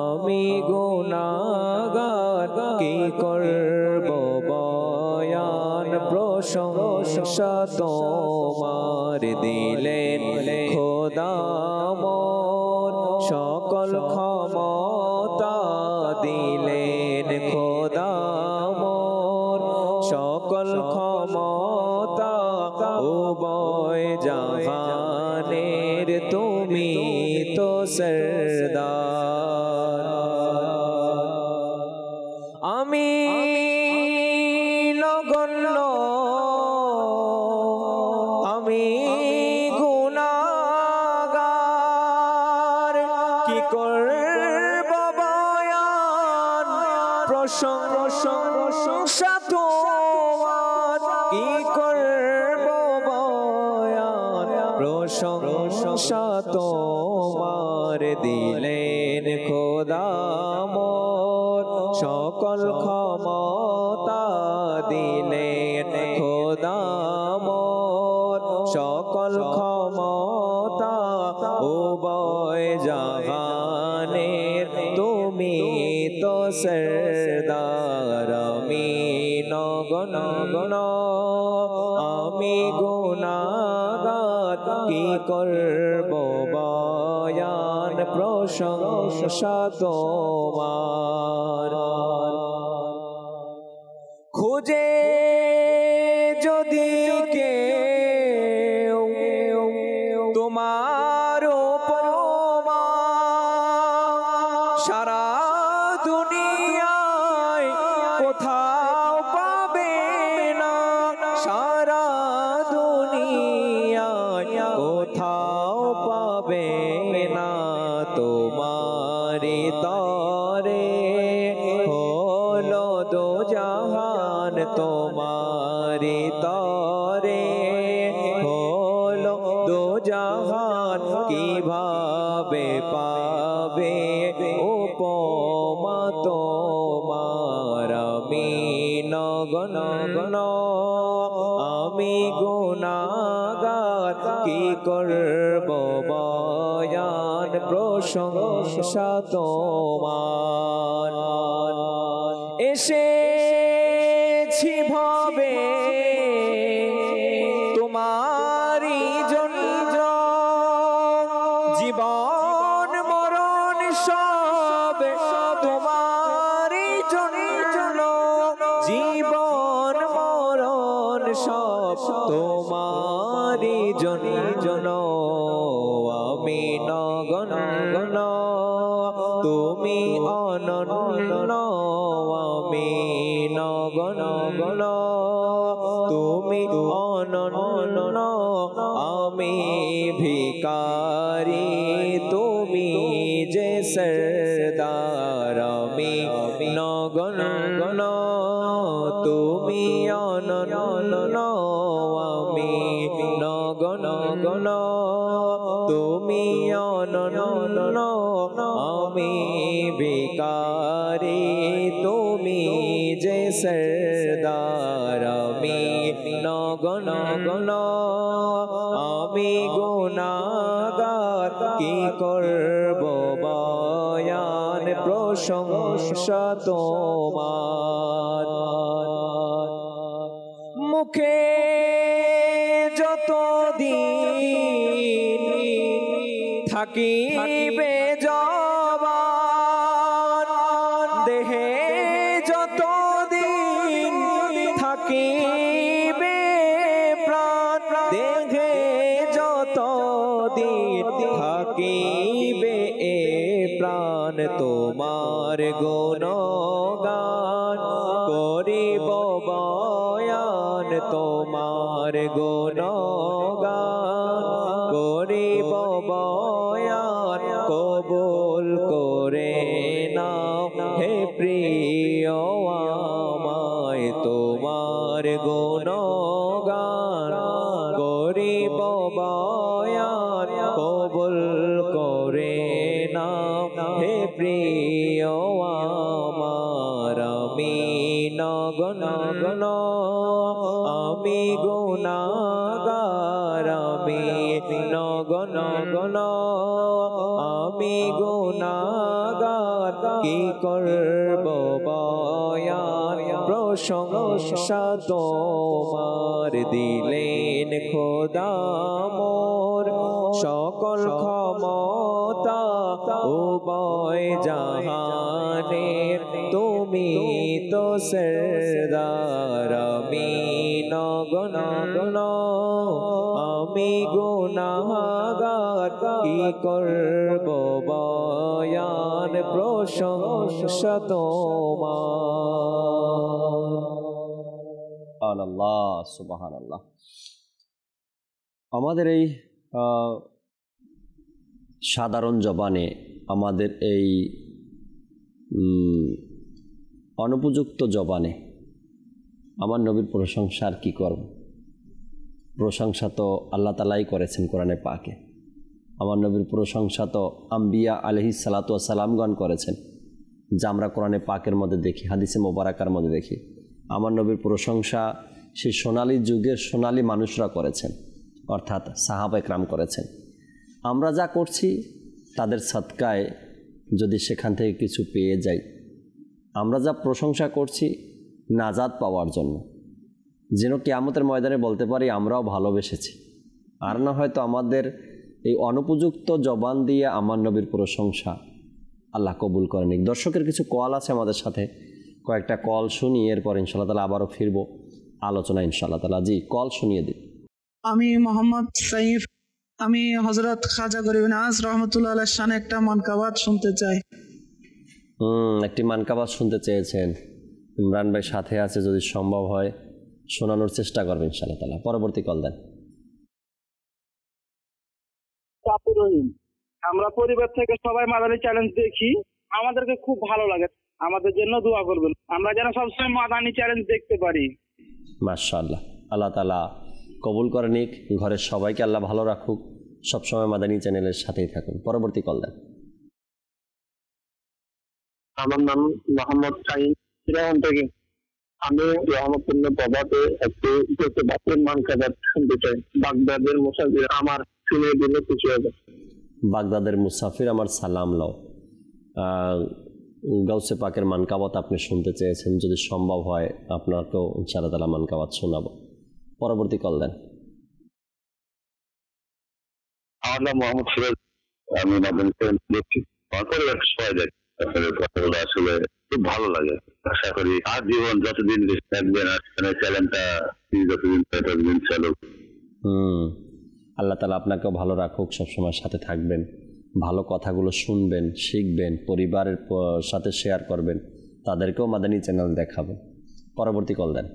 আমি গুনাহগার, কি করব বয়ান প্রশংসা তোমার। দিলেন খোদা মোর সকল ক্ষমতা, দিলেন খোদা মোর সকল ক্ষমতা, উভয় জাহানের তুমি তো সরদার। আমি নগণ্য আমি গুনাহগার, কি করব বয়ান প্রশংসা তোমার, কি করব বয়ান প্রশংসা তোমার। দিলেন খোদা মোর সকল ক্ষমতা, দিলেন খোদা মোর সকল ক্ষমতা, উভয় জাহানের তুমি তো সরদার। আমি নগণ্য আমি গুনাহগার, কি করব বয়ান প্রশংসা তোমার। খুঁজে যদি কেউ তোমার প্রমাণ, সারা দুনিয়ায় কোথাও পাবে না, সারা দুনিয়ায় কোথাও পাবে না। তোমারি তরে হলো দোজাহান, জাহান কিভাবে পাবে উপমা তোমার। আমি নগণ্য আমি গুনাহগার কি করব বয়ান প্রশংসা তোমার। এসেছি ভাবে তোমারই জন্য, জীবন মরণ সব তোমারই জন্য, জীবন মরণ সব তোমারই জন্য। আমি নগণ্য তুমি অনন্য, আমি নগণ্য তুমি অনন্য, আমি ভিখারি তুমি যে সরদার। আমি নগণ্য তুমি অনন্য, আমি নগণ্য তুমি অনন্য, আমি ভিখারি তুমি যে সরদার। আমি নগণ্য আমি গুনাহগার কি করব বয়ান প্রশংসা তোমার। মুখে যতদিন থাকিবে জবান, দেহে যতদিন থাকিবে প্রাণ, দেহে যতদিন থাকিবে এ প্রাণ, তোমার গুণগান করিব বয়ান, তোমার গুণগান করিব বয়ান। কবুল করে নাও হে প্রিয় আমায়, তোমার গুণগান করিব বয়ান। কবুল করে নাও হে প্রিয় আমার। আমি নগণ্য আমি গুনাহগার, আমি নগণ্য আমি গুনাহগার কি করব বয়ান প্রশংসা তোমার। দিলেন খোদা মোর সকল ক্ষমতা, উভয় জাহানের তুমি তো সরদার। আমি নগণ্য আমি গুনাহগার কি করব বয়ান প্রশংসা তোমার। আল্লাহ সুবহানাল্লাহ। আমাদের এই সাধারণ জবানে আমাদের এই অনুপযুক্ত জবানে আমার নবীর প্রশংসার কি করব? প্রশংসা তো আল্লাহ তাআলাই করেছেন কোরআনে পাকে। আমার নবীর প্রশংসা তো আম্বিয়া আলাইহিস সালাতু ওয়াস সালামগণ করেছেন, যা আমরা কোরআনে পাকের মধ্যে দেখি, হাদিসে মোবারকার মধ্যে দেখি। আমার নবীর প্রশংসা সেই সোনালী যুগের সোনালী মানুষরা করেছেন, অর্থাৎ সাহাবা একরাম করেছেন। আমরা যা করছি তাদের সদকায় যদি সেখান থেকে কিছু পেয়ে যাই, আমরা যা প্রশংসা করছি নাজাত পাওয়ার জন্য, যেন কিয়ামতের ময়দানে বলতে পারি আমরাও ভালোবেসেছি। আর না হয়তো আমাদের এই অনুপযুক্ত জবান দিয়ে আমার নবীর প্রশংসা আল্লাহ কবুল করেনি। দর্শকের কিছু কল আছে আমাদের সাথে, কয়েকটা কল শুনি, এরপর ইনশাআল্লাহ তাআলা আবারও ফিরবো আলোচনা ইনশাআল্লাহ তাআলা। জি, কল শুনিয়ে দিন। আমি মোহাম্মদ সাইফ, আমি হযরত খাজা গরিব নওয়াজ রহমতুল্লাহ আলাইহির শানে একটা মানকাবাত শুনতে চাই। একটি মানকাবাত শুনতে চেয়েছেন। ইমরান ভাই সাথে আছে, যদি সম্ভব হয় শোনানোর চেষ্টা করবেন ইনশাআল্লাহ তাআলা। পরবর্তী কল দেন। আমরা পরিবার থেকে সবাই মাদানী চ্যালেঞ্জ দেখি, আমাদেরকে খুব ভালো লাগে, আমাদের জন্য দোয়া করবেন, আমরা যেন সবসময় মাদানী চ্যালেঞ্জ দেখতে পারি। মাশাআল্লাহ, আল্লাহ তাআলা কবুল করে নিক, ঘরের সবাইকে আল্লাহ ভালো রাখুক, সবসময় মাদানী চ্যানেলের সাথেই থাকুন। পরবর্তী কল দেন। আমার নাম মোহাম্মদ সাইন ইরান থেকে। আমি রহমতুল্লাহ বাবাতে একটু বাপের মান কাজার শুনতে চাই। বাগদাদের মুসাফির আমার শুনে দিলে খুশি হবে। বাগদাদের মুসাফির আমার সালাম লও। গাউসে পাকের মানকাবাত আপনি শুনতে চেয়েছেন, যদি সম্ভব হয় আপনাকেও ইনশাআল্লাহ তাআলা মানকাবাত শোনাবো। পরবর্তী কল দেন। আমার নাম মোহাম্মদ সিরাজ, আমি মাদানী চ্যানেল দেখছি। আমার পরিবার সবাই দেখে। আপনাদের কথাগুলো আসলে খুব ভালো লাগে। আশা করি আর জীবন যতদিন থাকবেন চ্যানেলটা যতদিন ততদিন চলুক। আল্লাহ তাআলা আপনাকেও ভালো রাখুক, সবসময় সাথে থাকবেন, ভালো কথাগুলো শুনবেন, শিখবেন, পরিবারের সাথে শেয়ার করবেন, তাদেরকেও মাদানী চ্যানেল দেখাবেন। পরবর্তী কল দেন।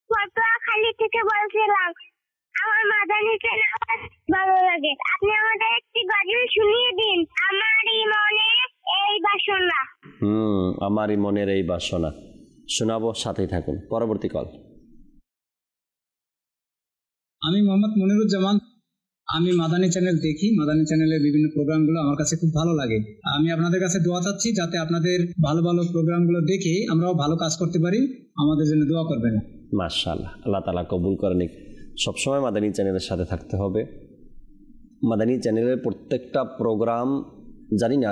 পটুয়াখালী থেকে বলছিলাম, আমার মাদানী চ্যানেল ভালো লাগে। আপনি আমাদের একটি গজল শুনিয়ে দিন, আমারই মনে এই বাসনা। আমারই মনের এই বাসনা শোনাবো, সাথেই থাকুন। পরবর্তী কল। আমি মোহাম্মদ মনিরুজ্জামান, আমি মাদানী চ্যানেল দেখি। মাদানী চ্যানেলের বিভিন্ন প্রোগ্রামগুলো আমার কাছে খুব ভালো লাগে। আমি আপনাদের কাছে দোয়া চাচ্ছি যাতে আপনাদের ভালো ভালো প্রোগ্রামগুলো দেখে আমরাও ভালো কাজ করতে পারি। আমাদের জন্য দোয়া করবেন। মাশাআল্লাহ, আল্লাহ তাআলা কবুল করেন। সবসময় মাদানী চ্যানেলের সাথে থাকতে হবে। মাদানী চ্যানেলের প্রত্যেকটা প্রোগ্রাম, জানি না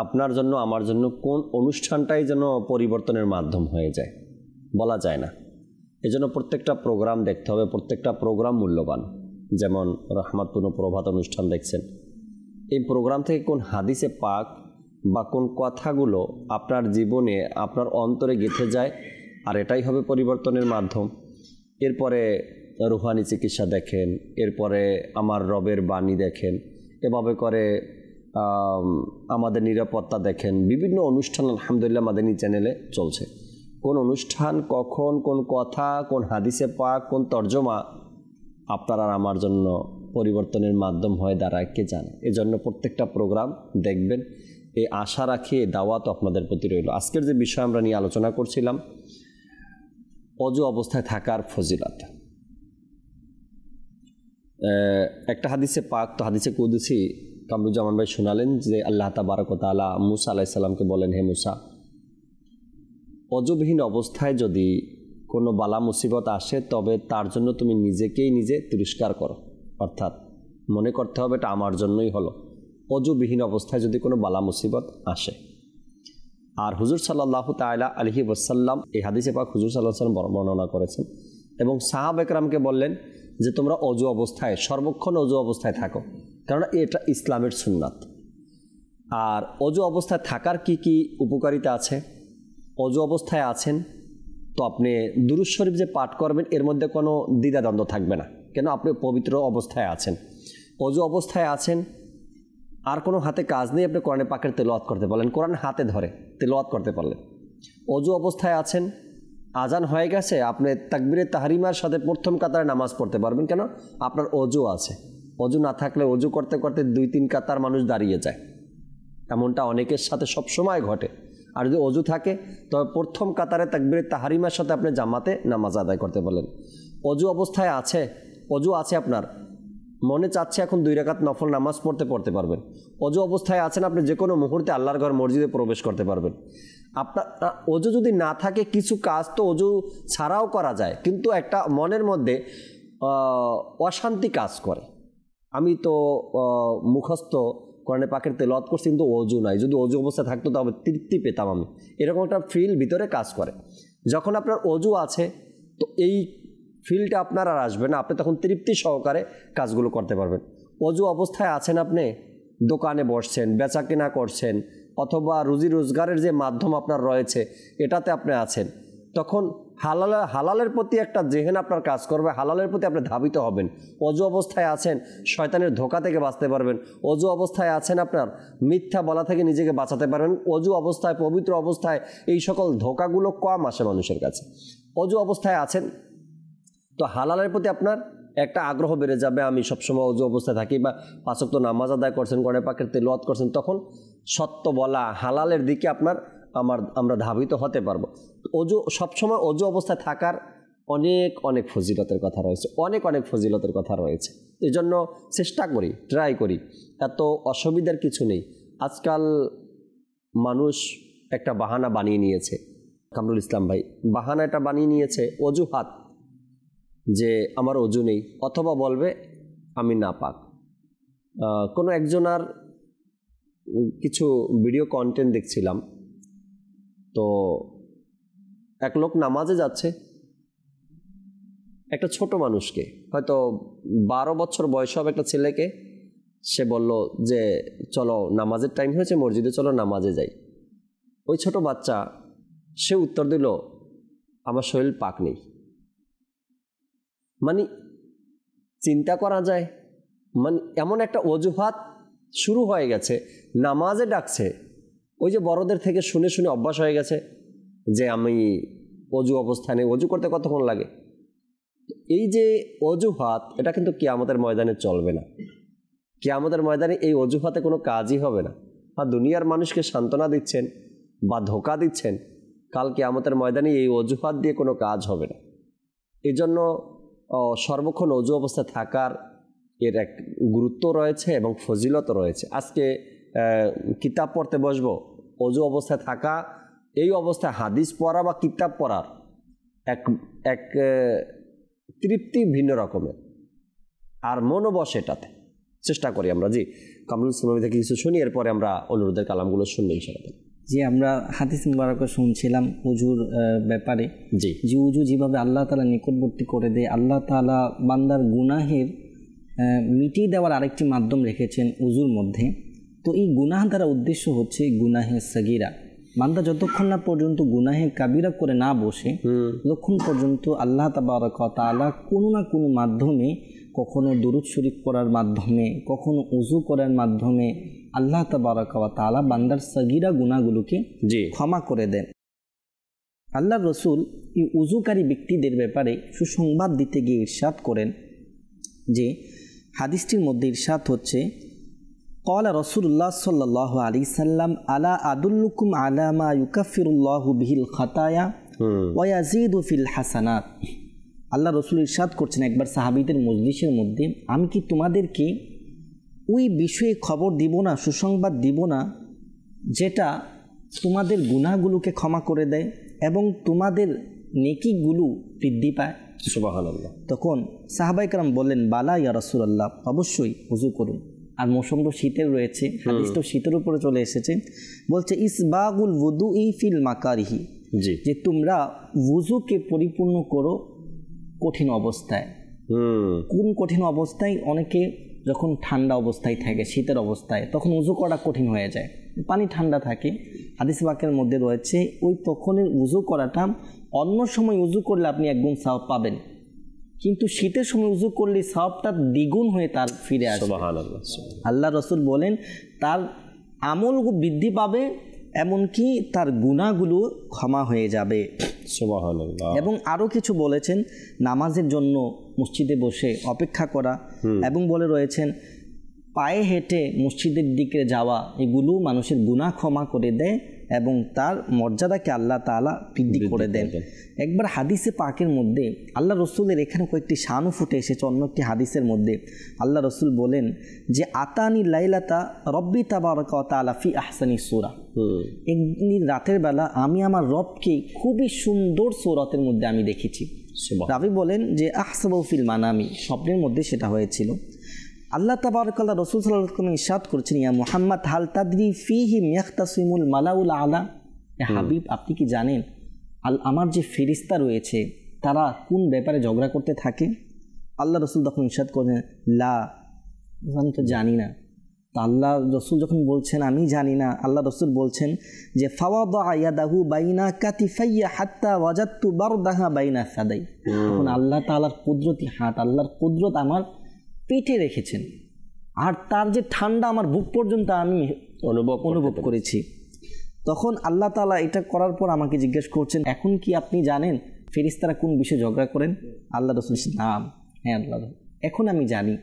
আপনার জন্য আমার জন্য কোন অনুষ্ঠানটাই যেন পরিবর্তনের মাধ্যম হয়ে যায়, বলা যায় না। এজন্য প্রত্যেকটা প্রোগ্রাম দেখতে হবে, প্রত্যেকটা প্রোগ্রাম মূল্যবান। যেমন রহমাতপূর্ণ প্রভাত অনুষ্ঠান দেখছেন, এই প্রোগ্রাম থেকে কোন হাদিসে পাক বা কোন কথাগুলো আপনার জীবনে আপনার অন্তরে গেঁথে যায়, আর এটাই হবে পরিবর্তনের মাধ্যম। এরপরে রুহানি চিকিৎসা দেখেন, এরপরে আমার রবের বাণী দেখেন, এভাবে করে আমাদের নিরাপত্তা দেখেন। বিভিন্ন অনুষ্ঠান আলহামদুলিল্লাহ মাদানী চ্যানেলে চলছে। কোন অনুষ্ঠান কখন, কোন কথা, কোন হাদিসে পাক, কোন তর্জমা আপনার আর আমার জন্য পরিবর্তনের মাধ্যম হয়ে দাঁড়ায় কে জানে। এজন্য প্রত্যেকটা প্রোগ্রাম দেখবেন, এই আশা রাখি, দাওয়াত আপনাদের প্রতি রইল। আজকের যে বিষয় আমরা নিয়ে আলোচনা করছিলাম, অজু অবস্থায় থাকার ফজিলত। একটা হাদিসে পাক, তো হাদিসে কুদসি কামরুজ্জামান ভাই শোনালেন যে আল্লাহ তাবারক ওয়া তাআলা মুসা আলাইহিস সালামকে বলেন, হে মুসা, অজুবিহীন অবস্থায় যদি কোনো বালা মুসিবত আসে তবে তার জন্য তুমি নিজেকেই নিজে তিরস্কার করো, অর্থাৎ মনে করতে হবে এটা আমার জন্যই হলো। অজুবিহীন অবস্থায় যদি কোনো বালা মুসিবত আসে। আর হুজুর সাল্লাল্লাহু তাআলা আলাইহি ওয়াসাল্লাম এই হাদিসে পাক হুজুর সাল্লাল্লাহু আলাইহি ওয়াসাল্লাম বর্ণনা করেছেন এবং সাহাবা একরামকে বললেন যে তোমরা অজু অবস্থায়, সর্বক্ষণ অজু অবস্থায় থাকো, কারণ এটা ইসলামের সুন্নাত। আর অজু অবস্থায় থাকার কি কি উপকারিতা আছে? অজু অবস্থায় আছেন তো আপনি দুরূদ শরীফ যে পাঠ করবেন এর মধ্যে কোনো দ্বিধাদ্বন্দ্ব থাকবে না, কেন আপনি পবিত্র অবস্থায় আছেন। অজু অবস্থায় আছেন, আর কোনো হাতে কাজ নেই, আপনি কোরআনে পাকের তেলাওয়াত করতে পারলেন, কোরআন হাতে ধরে তেলাওয়াত করতে পারলেন। অজু অবস্থায় আছেন, আজান হয়ে গেছে, আপনি তাকবীরে তাহরিমার সাথে প্রথম কাতারে নামাজ পড়তে পারবেন, কেন আপনার অজু আছে। অজু না থাকলে অজু করতে করতে 2-3 কাতার মানুষ দাঁড়িয়ে যায়, এমনটা অনেকের সাথে সব সময় ঘটে। আর যদি অজু থাকে তবে প্রথম কাতারে তাকবীরে তাহরিমার সাথে আপনি জামাতে নামাজ আদায় করতে পারলেন। অজু অবস্থায় আছে, অজু আছে আপনার, মনে চাচ্ছে এখন 2 রাকাত নফল নামাজ পড়তে পারবেন। অজু অবস্থায় আছেন, আপনি যে কোনো মুহূর্তে আল্লাহর ঘর মসজিদে প্রবেশ করতে পারবেন। আপনার অজু যদি না থাকে, কিছু কাজ তো অজু ছাড়াও করা যায়, কিন্তু একটা মনের মধ্যে অশান্তি কাজ করে। আমি তো মুখস্থ কোরআনে পাকের তেলাওয়াত করছি কিন্তু অজু নাই, যদি অজু অবস্থায় থাকতো তবে তৃপ্তি পেতাম আমি, এরকম একটা ফিল ভিতরে কাজ করে। যখন আপনার অজু আছে তো এই ফিলটা আপনার আর আসবে না, আপনি তখন তৃপ্তি সহকারে কাজগুলো করতে পারবেন। অজু অবস্থায় আছেন, আপনি দোকানে বসছেন, বেচা কেনা করছেন, অথবা রুজি রোজগারের যে মাধ্যম আপনার রয়েছে এটাতে আপনি আছেন, তখন হালালের প্রতি একটা জেহেন আপনার কাজ করবে, হালালের প্রতি আপনি ধাবিত হবেন। অজু অবস্থায় আছেন, শয়তানের ধোঁকা থেকে বাঁচতে পারবেন। অজু অবস্থায় আছেন, আপনার মিথ্যা বলা থেকে নিজেকে বাঁচাতে পারবেন। অজু অবস্থায়, পবিত্র অবস্থায় এই সকল ধোঁকাগুলো কম আসে মানুষের কাছে। অজু অবস্থায় আছেন তো হালালের প্রতি আপনার একটা আগ্রহ বেড়ে যাবে। আমি সবসময় অজু অবস্থায় থাকি, বা 5 ওয়াক্ত নামাজ আদায় করছেন, কোরআন পাকের তেলাওয়াত করছেন, তখন সত্য বলা, হালালের দিকে আমরা ধাবিত হতে পারবো। অজু সবসময় অজু অবস্থায় থাকার অনেক অনেক ফজিলতের কথা রয়েছে, অনেক অনেক ফজিলতের কথা রয়েছে। এই জন্য চেষ্টা করি, ট্রাই করি, এত অসুবিধার কিছু নেই। আজকাল মানুষ একটা বাহানা বানিয়ে নিয়েছে, কামরুল ইসলাম ভাই বাহানা এটা বানিয়ে নিয়েছে, অজুহাত, যে আমার অজু নেই, অথবা বলবে আমি নাপাক। কোনো একজনার কিছু ভিডিও কন্টেন্ট দেখছিলাম, তো এক লোক নামাজে যাচ্ছে, একটা ছোট মানুষকে, হয়তো 12 বছর বয়স হবে একটা ছেলেকে, সে বলল যে চলো নামাজের টাইম হয়েছে, মসজিদে চলো নামাজে যাই। ওই ছোট বাচ্চা সে উত্তর দিল আমার শরীর পাক নেই। মানে চিন্তা করা যায়, মানে এমন একটা অজুহাত শুরু হয়ে গেছে, নামাজে ডাকছে, ওই যে বড়দের থেকে শুনে শুনে অভ্যাস হয়ে গেছে যে আমি অজু অবস্থানে, অজু করতে কতক্ষণ লাগে। এই যে অজুহাত, এটা কিন্তু কিয়ামতের ময়দানে চলবে না। কিয়ামতের ময়দানে এই অজুহাতে কোনো কাজই হবে না। আর দুনিয়ার মানুষকে সান্ত্বনা দিচ্ছেন বা ধোঁকা দিচ্ছেন, কাল কিয়ামতের ময়দানে এই অজুহাত দিয়ে কোনো কাজ হবে না। এই জন্য সর্বক্ষণ অজু অবস্থায় থাকার এর এক গুরুত্ব রয়েছে এবং ফজিলত রয়েছে। আজকে কিতাব পড়তে বসবো, অজু অবস্থায় থাকা, এই অবস্থায় হাদিস পড়া বা কিতাব পড়ার এক তৃপ্তি ভিন্ন রকমের, আর মনও বসে এটাতে। চেষ্টা করি আমরা। জি, কামরুল ইসলাম থেকে কিছু শুনি, এরপরে আমরা অনুরোধের কালামগুলো শুনবো ইনশাআল্লাহ। জি, আমরা হাদিস মুবারক শুনছিলাম উজুর ব্যাপারে। জি, যে উজু যেভাবে আল্লাহ তাআলা নিকটবর্তী করে দেয়, আল্লাহ তাআলা বান্দার গুনাহের মিটিয়ে দেওয়ার আরেকটি মাধ্যম রেখেছেন উজুর মধ্যে। তো এই গুনাহ দ্বারা উদ্দেশ্য হচ্ছে গুনাহে সগীরা। বান্দা যতক্ষণ না পর্যন্ত গুনাহে কাবিরা করে না বসে, ততক্ষণ পর্যন্ত আল্লাহ তাবারক ওয়া তাআলা কোনো না কোনো মাধ্যমে, কখনো দুরূদ শরীফ পড়ার মাধ্যমে, কখনো উজু করার মাধ্যমে আল্লাহ তাবারক ওয়া তাআলা বান্দার সগীরা গুনাহগুলোকে ক্ষমা করে দেন। আল্লাহ রসুল এই উজুকারী ব্যক্তিদের ব্যাপারে সুসংবাদ দিতে গিয়ে ইরশাদ করেন যে, হাদিসটির মধ্যে ইরশাদ হচ্ছে, ক্বালা রাসূলুল্লাহ সাল্লাল্লাহু আলাইহি সাল্লাম আলা আদুল্লুকুম আলা মা ইউকাফিরুল্লাহু বিহিল খাতায়া ওয়া ইয়াজিদু ফিল হাসানাত। আল্লাহ রসুল ইরশাদ করছেন একবার সাহাবীদের মজলিসের মধ্যে, আমি কি তোমাদেরকে ওই বিষয়ে খবর দিব না, সুসংবাদ দিব না, যেটা তোমাদের গুনাহগুলোকে ক্ষমা করে দেয় এবং তোমাদের নেকিগুলো বৃদ্ধি পায়। সুবহানাল্লাহ। তখন সাহাবায়ে কেরাম বললেন, বালা ইয়া রাসূলুল্লাহ, অবশ্যই ওযু করুন। আর মৌসুম তো শীতের রয়েছে, হাদিসটা শীতের উপরে চলে এসেছে। বলছে ইসবাগুল wudu'i ফিল মাকারিহি, যে তোমরা ওযুকে পরিপূর্ণ করো কঠিন অবস্থায়। কোন কঠিন অবস্থায়? অনেকে যখন ঠান্ডা অবস্থায় থাকে, শীতের অবস্থায়, তখন উজু করা কঠিন হয়ে যায়, পানি ঠান্ডা থাকে। হাদিস বাকের মধ্যে রয়েছে ওই তখনের উজু করাটা, অন্য সময় উজু করলে আপনি একগুণ সওয়াব পাবেন, কিন্তু শীতের সময় উজু করলে সওয়াবটা দ্বিগুণ হয়ে তার ফিরে আসবে। সুবহানাল্লাহ। আল্লাহ রাসূল বলেন তার আমল বৃদ্ধি পাবে, এমনকি তার গুনাহগুলো ক্ষমা হয়ে যাবে। সুবহানাল্লাহ। এবং আরও কিছু বলেছেন, নামাজের জন্য মসজিদে বসে অপেক্ষা করা, এবং বলে রয়েছেন পায়ে হেঁটে মসজিদের দিকে যাওয়া, এগুলো মানুষের গুনাহ ক্ষমা করে দেয় এবং তার মর্যাদাকে আল্লাহ তাআলা বৃদ্ধি করে দেন। একবার হাদিসে পাকের মধ্যে আল্লাহ রসুলের এখানে কয়েকটি শানও ফুটে এসেছে। অন্য একটি হাদিসের মধ্যে আল্লাহ রসুল বলেন যে, আতানি লাইলাতা রব্বি তাবারাকা ওয়া তাআলা ফি আহসানি সূরা, একদিন রাতের বেলা আমি আমার রবকে খুবই সুন্দর সূরাতের মধ্যে আমি দেখেছি। রাবি বলেন যে আহসাবু ফিল মানামি, স্বপ্নের মধ্যে সেটা হয়েছিল। আল্লাহ তাবারাকা ওয়া রাসূল সাল্লাল্লাহু আলাইহি ওয়াসাল্লাম ইরশাদ করেছেন, ইয়া মুহাম্মদ হাল তাদরি ফিহি ইয়াখতাসিমুল মালাউল আলা, হাবিব আপনি কি জানেন আমার যে ফেরেশতা রয়েছে তারা কোন ব্যাপারে ঝগড়া করতে থাকে? আল্লাহ রসুল তখন ইরশাদ করেন, লা, আমি তো জানি না। তো আল্লাহ রসুল যখন বলছেন আমি জানি না, আল্লাহ রসুল বলছেন যে ফাওয়াদা ইয়াদাহু বাইনা কাতিফাইয়া হাত্তা ওয়াজাদতু বারদাহা বাইনা সাদাই। তখন আল্লাহ তাআলার কুদরতি হাত, আল্লাহর কুদরত আমার পেটে রেখেছেন, আর তার যে ঠান্ডা আমার বুক পর্যন্ত আমি অনুভব করেছি। তখন আল্লাহ তাআলা এটা করার পর আমাকে জিজ্ঞেস করছেন, এখন কি আপনি জানেন ফেরেশতারা কোন বিষয়ে ঝগড়া করেন? আল্লাহ রাসূল নাম, হ্যাঁ আল্লাহ, এখন আমি জানি,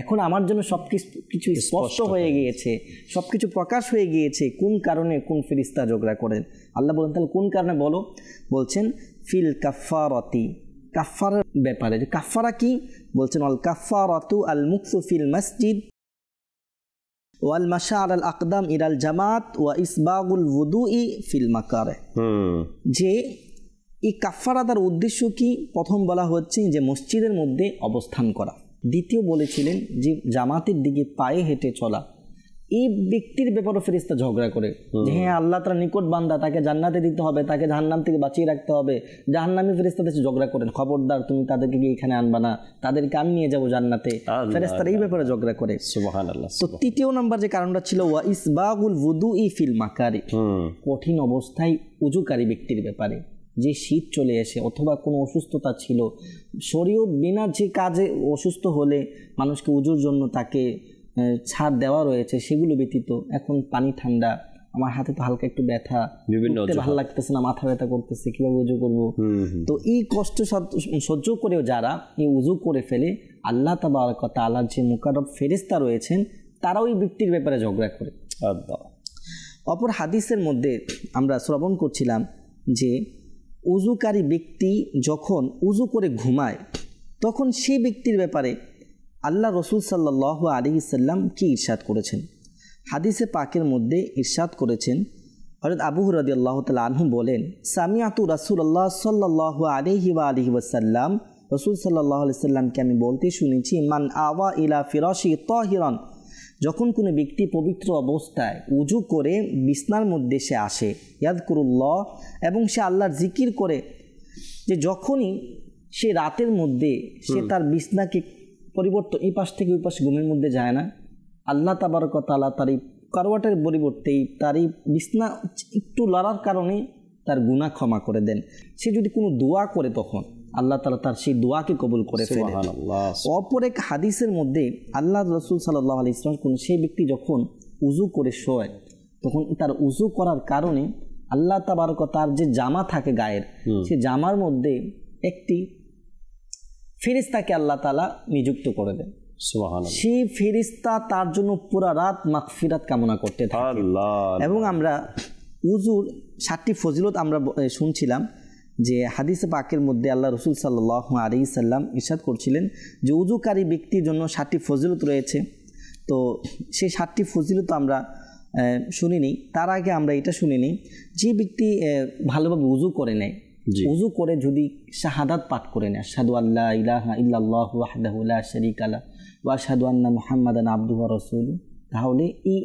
এখন আমার জন্য সব কিছু স্পষ্ট হয়ে গিয়েছে, সব কিছু প্রকাশ হয়ে গিয়েছে কোন কারণে কোন ফেরেশতা ঝগড়া করেন। আল্লাহ বলেন, তাহলে কোন কারণে বলো? বলছেন ফিল কাফারাতি, কাফারার ব্যাপারে, যে কাফারা কি বলছেন, আল কাফারাতু আল মুকসু ফিল মসজিদ ওয়াল মাশার আল আকদাম ইরাল জামাত ওয়া ইসবাগুল ওযুই ফিল মাকারে। যে এই কাফারাদার উদ্দেশ্য কি? প্রথম বলা হচ্ছে যে মসজিদের মধ্যে অবস্থান করা, দ্বিতীয় বলেছিলেন যে জামাতের দিকে পায়ে হেঁটে চলা। এই ব্যক্তির ব্যাপারে ফেরেশতা ঝগড়া করে যে হ্যাঁ আল্লাহ তার নিকট বান্দা, তাকে জান্নাতে দিতে হবে, তাকে জাহান্নাম থেকে বাঁচিয়ে রাখতে হবে। জাহান্নামী ফেরেশতাদের ঝগড়া করেন, খবরদার তুমি তাদেরকে গিয়ে এখানে আনবা না, তাদেরকে আমি নিয়ে যাবো জান্নাতে। ফেরেশতারা এই ব্যাপারে ঝগড়া করে। সুবহানাল্লাহ। তো তৃতীয় নাম্বার যে কারণটা ছিল ওয়া ইসবাগুল ওযুই ফিল মাকারি, কঠিন অবস্থায় উযুকারী ব্যক্তির ব্যাপারে। যে শীত চলে এসে অথবা কোনো অসুস্থতা ছিল, শরীর বিনা যে কাজে অসুস্থ হলে মানুষকে উজুর জন্য তাকে ছাড় দেওয়া রয়েছে, সেগুলো ব্যতীত এখন পানি ঠান্ডা, আমার হাতে তো হালকা একটু ব্যথা, ভালো লাগতেছে না, মাথা ব্যথা করতেছে, কিভাবে উজু করবো? তো এই কষ্ট সহ্য করেও যারা এই উজু করে ফেলে, আল্লাহ তাবারক ওয়া তাআলার যে মুকাররব ফেরেশতা রয়েছেন তারাও এই ব্যক্তির ব্যাপারে ঝগড়া করে। অপর হাদিসের মধ্যে আমরা শ্রবণ করছিলাম যে উজুকারী ব্যক্তি যখন উজু করে ঘুমায় তখন সেই ব্যক্তির ব্যাপারে আল্লাহ রসুল সাল্লাল্লাহু আলাইহি সাল্লাম কি ইরশাদ করেছেন। হাদিসে পাকের মধ্যে ইরশাদ করেছেন, হযরত আবু হুরায়রা রাদিয়াল্লাহু তাআলা আনহু বলেন, সামিআতু রাসূলুল্লাহ সাল্লাল্লাহু আলাইহি ওয়াসাল্লাম, রসুল সাল্লাল্লাহু আলাইহি সাল্লামকে আমি বলতে শুনেছি, মান আওয়া ইলা ফিরাশি তাহিরান, যখন কোনো ব্যক্তি পবিত্র অবস্থায় উজু করে বিছনার মধ্যে সে আসে, ইয়াযকুরুল্লাহ, এবং সে আল্লাহর জিকির করে, যে যখনই সে রাতের মধ্যে সে তার বিছনাকে পরিবর্তন এই পাশ থেকে ওই পাশ ঘুমের মধ্যে যায় না, আল্লাহ তাবারক ওয়া তাআলা তার এই কারওয়াটের পরিবর্তে তার এই বিছনা একটু লড়ার কারণে তার গুনাহ ক্ষমা করে দেন। সে যদি কোনো দোয়া করে তখন আল্লাহ তাআলা তার সেই দোয়াকে কবুল করে ফেলেন। অপর এক হাদিসের মধ্যে আল্লাহ রসুল সাল্লাল্লাহু আলাইহি ওয়াসাল্লাম কোন সেই ব্যক্তি যখন উজু করে শোয় তখন তার উজু করার কারণে আল্লাহ তাবারক তার যে জামা থাকে গায়ের, সে জামার মধ্যে একটি ফেরেশতাকে আল্লাহ তাআলা নিযুক্ত করে দেন। সেই ফেরেশতা তার জন্য পুরা রাত মাগফিরাত কামনা করতে থাকে। এবং আমরা উজুর 7টি ফজিলত আমরা শুনছিলাম যে হাদিসে পাকের মধ্যে আল্লাহ রসুল সাল্লাল্লাহু আলাইহি সাল্লাম ইরশাদ করছিলেন যে উজুকারী ব্যক্তির জন্য 7টি ফজিলত রয়েছে। তো সেই 7টি ফজিলত আমরা শুনিনি, তার আগে আমরা এটা শুনিনি, যে ব্যক্তি ভালোভাবে উজু করে নেয়, উজু করে যদি শাহাদাত পাঠ করে নেয়, আশহাদু আল্লা ইলাহা ইল্লাল্লাহু ওয়াহদাহু লা শারীকা লাহু ওয়া আশহাদু আন্না মুহাম্মাদান আবদুহু ওয়া রাসূলুহু, তাহলে এই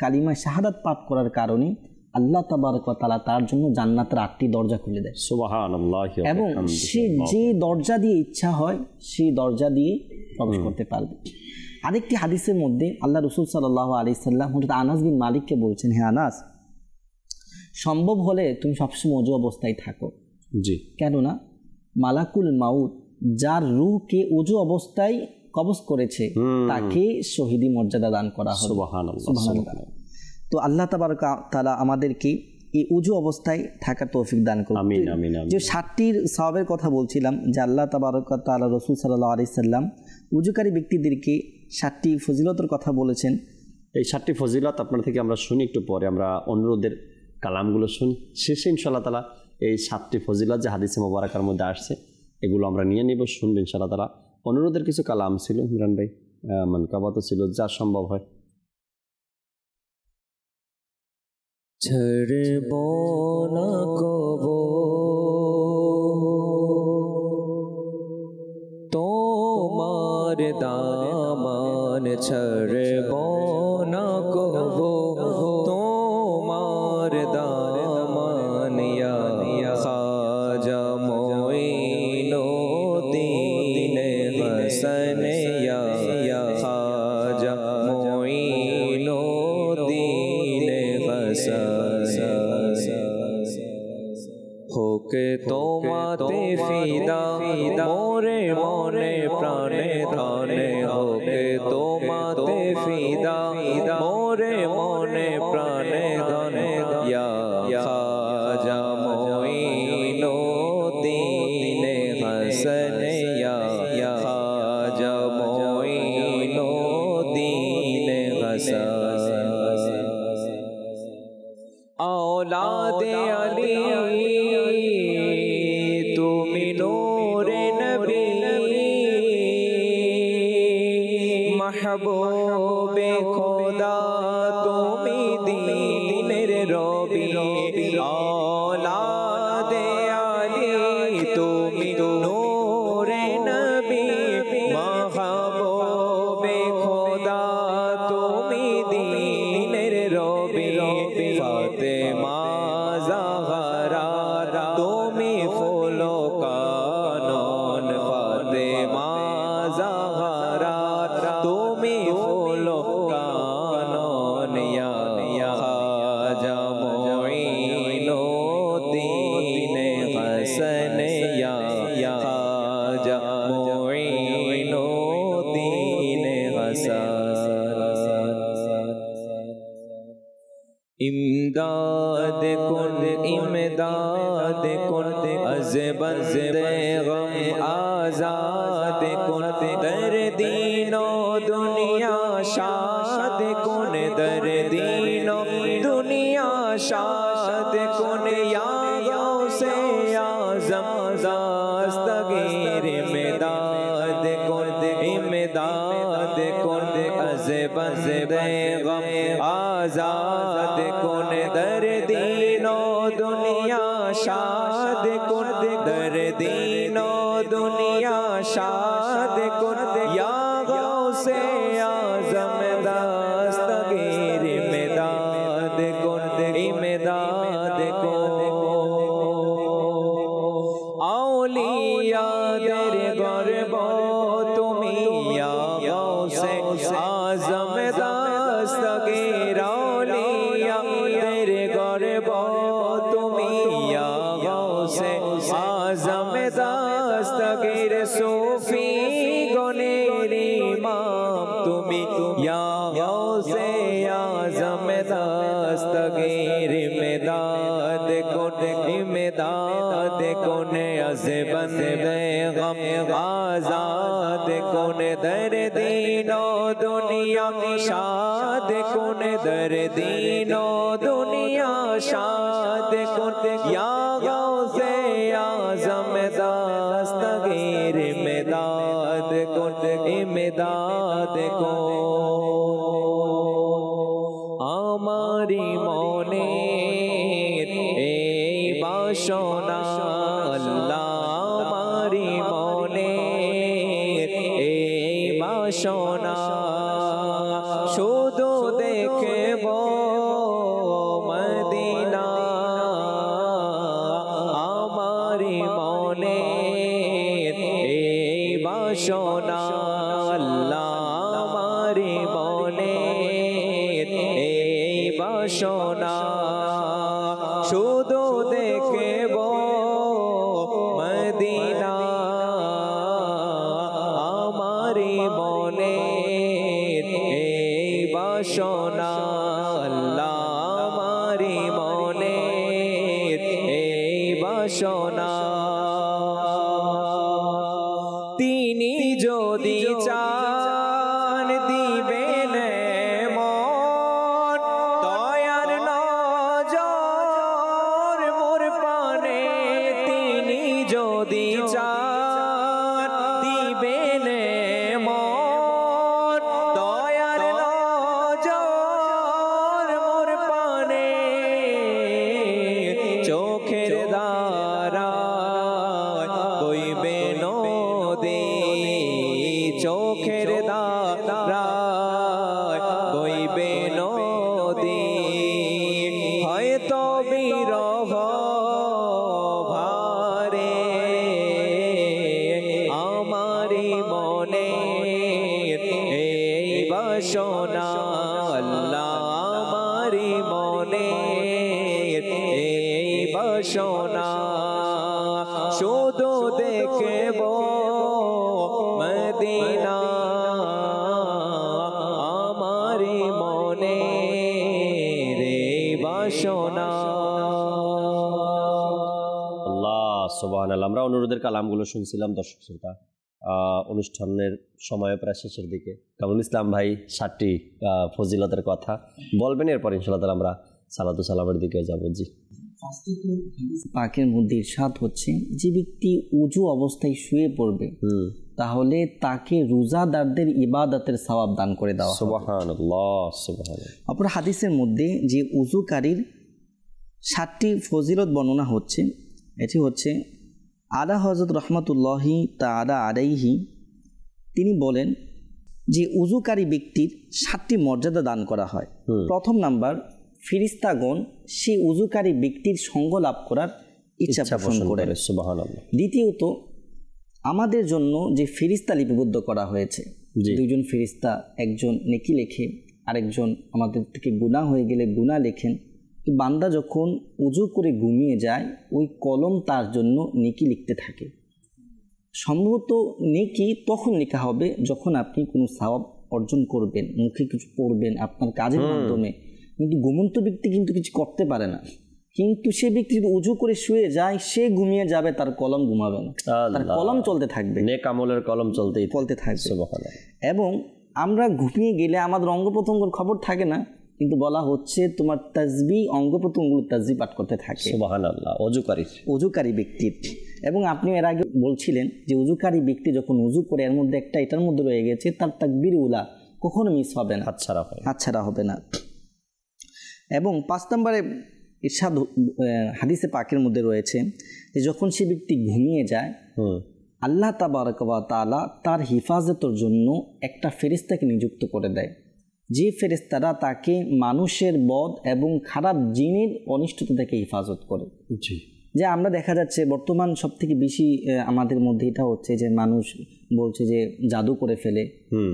কালিমা শাহাদাত পাঠ করার কারণে আল্লাহ তাবারক ওয়া তাআলা তার জন্য জান্নাতের 8টি দরজা খুলে দেয়। সুবহানাল্লাহ। এবং সে যে দরজা দিয়ে ইচ্ছা হয় সেই দরজা দিয়ে প্রবেশ করতে পারবে। আরেকটি হাদিসের মধ্যে আল্লাহ রাসূল সাল্লাল্লাহু আলাইহি সাল্লাম হযরত আনাস বিন মালিককে বলছেন, হে আনাস, সম্ভব হলে তুমি সবসময় ওযু অবস্থায় থাকো। জি। কেননা মালাকুল মাউত যার রূহকে ওযু অবস্থায় কবজ করেছে তাকে শহীদি মর্যাদা দান করা হবে। সুবহানাল্লাহ। তো আল্লাহ তাবারক তাআলা আমাদেরকে এই উজু অবস্থায় থাকার তৌফিক দান করুন। আমিন আমিন। যে 7টির সওয়াবের কথা বলছিলাম, যে আল্লাহ তাবারক তাআলা রাসূল সাল্লাল্লাহু আলাইহি সাল্লাম উজুকারী ব্যক্তিদেরকে 7টি ফজিলতের কথা বলেছেন। এই 7টি ফজিলত আপনার থেকে আমরা শুনি, একটু পরে আমরা অনুরোধের কালামগুলো শুনি, শেষে ইনশাআল্লাহ তাআলা এই 7টি ফজিলত যে হাদিসে মোবারকার মধ্যে আসছে এগুলো আমরা নিয়ে নিব, শুনবো ইনশাআল্লাহ তাআলা। অনুরোধের কিছু কালাম ছিল ইমরান ভাই, মানকাবাতও ছিল, যা সম্ভব হয়। ছাড়ব না কবো তোমার দামান, ছাড়ব না কবো তোমার দামান, ইয়া খাজা মুঈনুদ্দিন হাসান, ইয়া খাজা মুঈনুদ্দিন হাসান, হোকে তোমাতে ফিদা মোরে মনে প্রাণে ধনে, হোকে তোমাতে ফিদা মোরে মনে প্রাণে ধনে, ইয়া খাজা মুঈনুদ্দিন হাসান, ইয়া খাজা মুঈনুদ্দিন হাসান, औलादे अली তুমি নূরে মাহবুবে খোদা তুমি দিনের রবি औलादे आली তুমি নূরে নবী মাহবুবে খোদা তুমি দিনের রবি ফাতেমা জাহরা তুমি ফুল কানন ফাতেমা জাহরা তুমি ফুল কানন ইয়া খাজা মুঈনুদ্দিন হাসান ইয়া খাজা মুঈনুদ্দিন হাসান इमदाद कुन इमदाद कुन अज़ बंदे गम आज़ाद कुन दर दीनो दुनिया शाद कुन दर दीनो दुनिया शाद कुन या गौसे आज़म दस्तगीर इमदाद कुन अज़ बंदे गम आज़ाद कुन दर दीनो दुनिया शाद कुन दर दीनो दुनिया शाद कुन या गौसे आज़म दस्तगीर इमदाद कुन औलिया दर गरब तुमी या गौसे आज़म दस्तगीर औलिया दर गरब तुमी या गौसे आज़म दस्तगीर सूफी गनेर इमाम तुमी या गौसे आज़म दस्तगीर इमदाद कुन अज़ बंदे गम आज़ाद कुन दर दीनो दुनिया शाद कुन दर दीनो दुनिया शाद कुन या गौसे आज़म दस्तगीर इमदाद कुन आमारी मने এই বাসনা আল্লাহ আমারি মনে এই বাসনা শুধু দেখব মদিনা আমারি মনে এই বাসনা আল্লাহ আমারি মনে এই বাসনা শুধু দেখব মদিনা আমারি মনে এই বাসনা আল্লাহ আমারি মনে এই বাসনা তিনি যদি চান দিবেন মন দয়ার নজর মোর পানে তিনি যদি চান দিবেন মন দয়ার নজর মোর পানে চোখের দ্বারা বইবে নদী চোখের দ্বারা বইবে নদী হয়তো বিরহ ভারে আমারি মনে এই বাসনা আল্লাহ আমারি মনে এই বাসনা শুধু দেখব মদিনা আমারি মনে রে বাসনা আল্লাহ সুবহানাল্লাহ। আমরা অনুরোধের কালামগুলো শুনছিলাম দর্শক শ্রোতা। অনুষ্ঠানের সময় প্রায় শেষের দিকে কামরুল ইসলাম ভাই 7টি ফজিলতের কথা বলবেন, এরপর ইনশাআল্লাহ আমরা সালাতু সালামের দিকে যাব। জি পাকের মধ্যে ইরশাদ হচ্ছে যে ব্যক্তি উজু অবস্থায় শুয়ে পড়বে তাহলে তাকে রোজাদারদের ইবাদতের সওয়াব দান করে দেওয়া হবে। সুবহানাল্লাহ, সুবহানাল্লাহ। অপর হাদিসের মধ্যে যে উজুকারীর 7টি ফজিলত বর্ণনা হচ্ছে, এটি হচ্ছে আলা হযরত রহমাতুল্লাহি তাআলা আলাইহি তিনি বলেন যে উজুকারী ব্যক্তির 7টি মর্যাদা দান করা হয়। প্রথম নাম্বার, ফেরেশতাগণ সেই উজুকারী ব্যক্তির সঙ্গ লাভ করার ইচ্ছা পোষণ করে। সুবহানাল্লাহ। দ্বিতীয়ত, আমাদের জন্য যে ফেরেশতা লিপিবদ্ধ করা হয়েছে, দুইজন ফেরেশতা, একজন নেকি লেখে, আরেকজন আমাদের থেকে গুনাহ হয়ে গেলে গুনাহ লেখেন। বান্দা যখন উজু করে ঘুমিয়ে যায় ওই কলম তার জন্য নেকি লিখতে থাকে। সম্ভবত নেকি তখন লেখা হবে যখন আপনি কোনো সওয়াব অর্জন করবেন, মুখে কিছু পড়বেন আপনার কাজের মাধ্যমে। কিন্তু ঘুমন্ত ব্যক্তি কিন্তু কিছু করতে পারে না, কিন্তু সে ব্যক্তি যদি উজু করে শুয়ে যায় সে ঘুমিয়ে যাবে, তার কলম ঘুমাবে না, তার কলম চলতে থাকবে, নেক আমলের কলম চলতে থাকবে। সুবহানাল্লাহ। এবং আমরা ঘুমিয়ে গেলে আমাদের অঙ্গ প্রত্যঙ্গের খবর থাকে না, কিন্তু বলা হচ্ছে তোমার তাসবিহ অঙ্গ প্রত্যঙ্গগুলো তাসবিহ পাঠ করতে থাকে। সুবহানাল্লাহ। উজুকারী ব্যক্তির। এবং আপনি এর আগে বলছিলেন যে উজুকারী ব্যক্তি যখন উজু করে এর মধ্যে একটা এটার মধ্যে রয়ে গেছে, তার তাকবীর উলা কখনো মিস হবে না, হাতছাড়া হবে না। এবং 5 নম্বরে ইরশাদ হাদিসে পাকের মধ্যে রয়েছে যে যখন সে ব্যক্তি ঘুমিয়ে যায় আল্লাহ তাবারক ওয়া তাআলা তার হিফাজতের জন্য একটা ফেরেশতাকে নিযুক্ত করে দেয়, যে ফেরেশতারা তাকে মানুষের বদ এবং খারাপ জিনের অনিষ্টতা থেকে হিফাজত করে। যে আমরা দেখা যাচ্ছে বর্তমান সব থেকে বেশি আমাদের মধ্যে এটা হচ্ছে যে মানুষ বলছে যে জাদু করে ফেলে,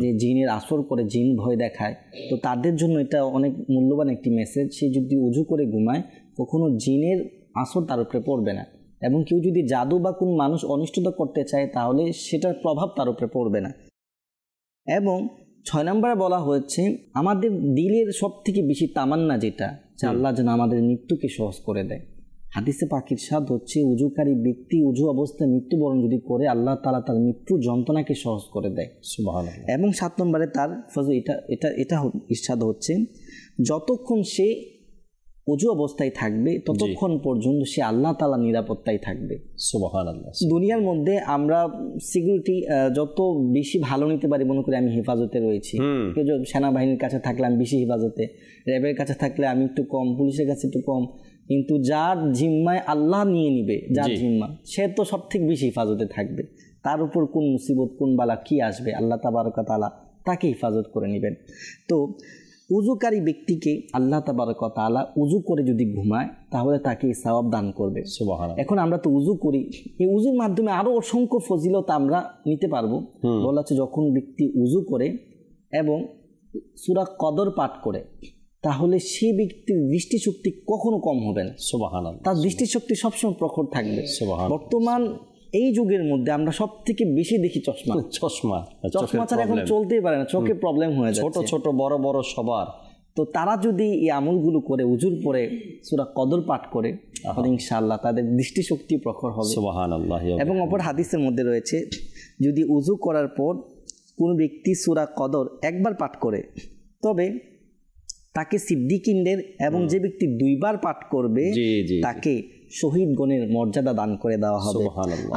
যে জিনের আসর করে, জিন ভয় দেখায়। তো তাদের জন্য এটা অনেক মূল্যবান একটি মেসেজ। সে যদি উজু করে ঘুমায় কখনো জিনের আসর তার উপরে পড়বে না, এবং কেউ যদি জাদু বা কোনো মানুষ অনিষ্টতা করতে চায় তাহলে সেটার প্রভাব তার উপরে পড়বে না। এবং 6 নম্বরে বলা হয়েছে আমাদের দিলের সব থেকে বেশি তামান্না যেটা, যে আল্লাহ যেন আমাদের মৃত্যুকে সহজ করে দেয়। হাদিসে পাক ইরশাদ হচ্ছে উজুকারী ব্যক্তি উজু অবস্থায় মৃত্যুবরণ যদি করে আল্লাহ তাআলা তার মৃত্যুর যন্ত্রণাকে সহজ করে দেয়। সুবহানাল্লাহ। এবং 7 নম্বরে তার এটা ইরশাদ হচ্ছে যতক্ষণ সে উজু অবস্থায় থাকবে ততক্ষণ পর্যন্ত সে আল্লাহ তাআলা নিরাপত্তায় থাকবে। সুবহানাল্লাহ। দুনিয়ার মধ্যে আমরা সিকিউরিটি যত বেশি ভালো নিতে পারি মনে করি আমি হেফাজতে রয়েছি, সেনাবাহিনীর কাছে থাকলে আমি বেশি হেফাজতে, র্যাবের কাছে থাকলে আমি একটু কম, পুলিশের কাছে একটু কম। কিন্তু যার জিম্মায় আল্লাহ নিয়ে নিবে, যার জিম্মা, সে তো সব থেকে বেশি হেফাজতে থাকবে। তার উপর কোন মুসিবত কোন বালা কি আসবে আল্লাহ তাবারক ওয়া তাআলা তাকে হেফাজত করে নেবেন। তো উজুকারী ব্যক্তিকে আল্লাহ তাবারক ওয়া তাআলা উজু করে যদি ঘুমায় তাহলে তাকে সওয়াব দান করবে। সুবহানাল্লাহ। এখন আমরা তো উজু করি, এই উজুর মাধ্যমে আরো অসংখ্য ফজিলত আমরা নিতে পারবো। বলা হচ্ছে যখন ব্যক্তি উজু করে এবং সূরা কদর পাঠ করে তাহলে সেই ব্যক্তির দৃষ্টিশক্তি কখনো কম হবে না। সুবহানাল্লাহ। তার দৃষ্টিশক্তি সবসময় প্রখর থাকবে। বর্তমান এই যুগের মধ্যে আমরা সব থেকে বেশি দেখি চশমা ছাড়া এখন চলতেই পারে না, চোখে প্রবলেম হয়ে যায়, ছোট ছোট বড় বড় সবার। তো তারা যদি এই আমলগুলো করে উজুর পরে সূরা কদর পাঠ করে তাহলে ইনশাআল্লাহ তাদের দৃষ্টিশক্তি প্রখর হবে। সুবহানাল্লাহ। এবং অপর হাদিসের মধ্যে রয়েছে যদি উজু করার পর কোনো ব্যক্তি সূরা কদর একবার পাঠ করে তবে তাকে সিদ্দিকিনদের এবং যে ব্যক্তি 2 বার পাঠ করবে তাকে শহীদ গণের মর্যাদা দান করে দেওয়া হবে।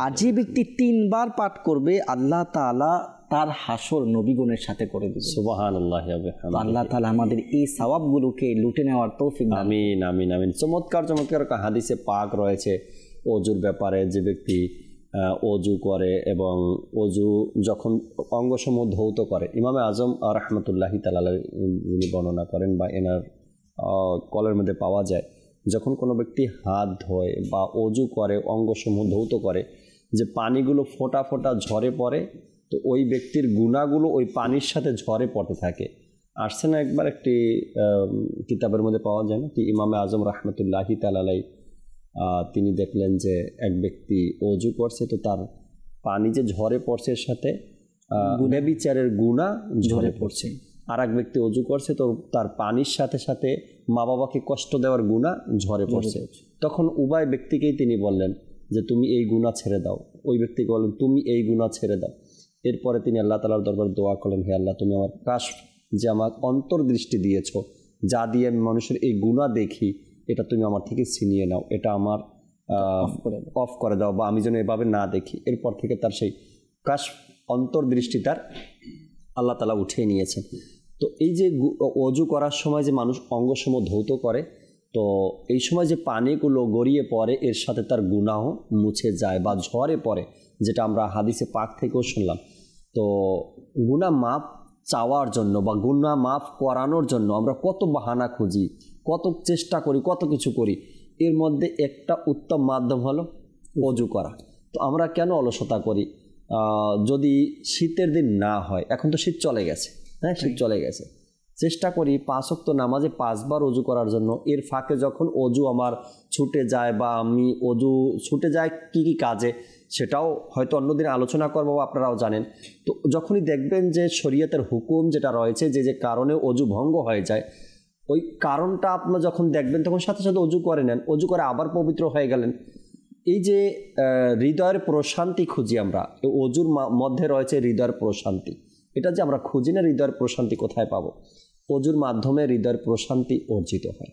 আর যে ব্যক্তি 3 বার পাঠ করবে আল্লাহ তাআলা তার হাসর নবীগণের সাথে করে দিবেন। সুবহানাল্লাহ। আল্লাহ তাআলা আমাদের এই সওয়াবগুলোকে লুটে নেওয়ার তৌফিক দান। আমিন আমিন আমিন। চমৎকার হাদিসে পাক রয়েছে ওযুর ব্যাপারে। যে ব্যক্তি অজু করে এবং অজু যখন অঙ্গসমূহ ধৌত করে, ইমামে আজম রাহমাতুল্লাহি তাআলা যিনি বর্ণনা করেন বা এনার কলের মধ্যে পাওয়া যায়, যখন কোনো ব্যক্তি হাত ধোয় বা অজু করে অঙ্গসমূহ ধৌত করে, যে পানিগুলো ফোঁটা ফোঁটা ঝরে পড়ে, তো ওই ব্যক্তির গুনাহগুলো ওই পানির সাথে ঝরে পড়তে থাকে। আসছে না একবার একটি কিতাবের মধ্যে পাওয়া যায় না কি, ইমামে আজম রাহমাতুল্লাহি তাআলা তিনি দেখলেন যে এক ব্যক্তি অজু করছে, তো তার পানি যে ঝরে পড়ছে এর সাথে ব্যভিচারের গুনাহ ঝরে পড়ছে। আর এক ব্যক্তি অজু করছে, তো তার পানির সাথে সাথে মা বাবাকে কষ্ট দেওয়ার গুনাহ ঝরে পড়ছে। তখন উভয় ব্যক্তিকেই তিনি বললেন যে তুমি এই গুনাহ ছেড়ে দাও, ওই ব্যক্তিকে বললেন তুমি এই গুনাহ ছেড়ে দাও। এরপরে তিনি আল্লাহ তাআলার দরবারে দোয়া করলেন, হে আল্লাহ তুমি আমার কাশফ, যে আমার অন্তর্দৃষ্টি দিয়েছ, যা দিয়ে আমি মানুষের এই গুনাহ দেখি, এটা তুমি আমার থেকে ছিনিয়ে নাও, এটা আমার অফ করে দাও, বা আমি যেন এভাবে না দেখি। এরপর থেকে তার সেই অন্তর্দৃষ্টি তার আল্লাহ তাআলা উঠিয়ে নিয়েছেন। তো এই যে অজু করার সময় যে মানুষ অঙ্গসমূহ ধৌত করে, তো এই সময় যে পানিগুলো গড়িয়ে পড়ে এর সাথে তার গুনাহ মুছে যায় বা ঝরে পড়ে, যেটা আমরা হাদিসে পাক থেকেও শুনলাম। তো গুনাহ মাফ চাওয়ার জন্য বা গুনাহ মাফ করানোর জন্য আমরা কত বাহানা খুঁজি, কত চেষ্টা করি, কত কিছু করি। এর মধ্যে একটা উত্তম মাধ্যম হলো অজু করা। তো আমরা কেন অলসতা করি? যদি শীতের দিন না হয়, এখন তো শীত চলে গেছে, হ্যাঁ শীত চলে গেছে, চেষ্টা করি 5 ওয়াক্ত নামাজে 5 বার অজু করার জন্য। এর ফাঁকে যখন অজু আমার ছুটে যায় বা আমি অজু ছুটে যায় কি কি কাজে, সেটাও হয়তো অন্যদিন আলোচনা করবো, আপনারাও জানেন। তো যখনই দেখবেন যে শরীয়তের হুকুম যেটা রয়েছে, যে যে কারণে অজু ভঙ্গ হয়ে যায়, ওই কারণটা আপনারা যখন দেখবেন তখন সাথে সাথে অজু করে নেন, অজু করে আবার পবিত্র হয়ে গেলেন। এই যে হৃদয়ের প্রশান্তি খুঁজি আমরা, অজুর মধ্যে রয়েছে হৃদয়ের প্রশান্তি। এটা যে আমরা খুঁজি না হৃদয়ের প্রশান্তি কোথায় পাবো, অজুর মাধ্যমে হৃদয়ের প্রশান্তি অর্জিত হয়।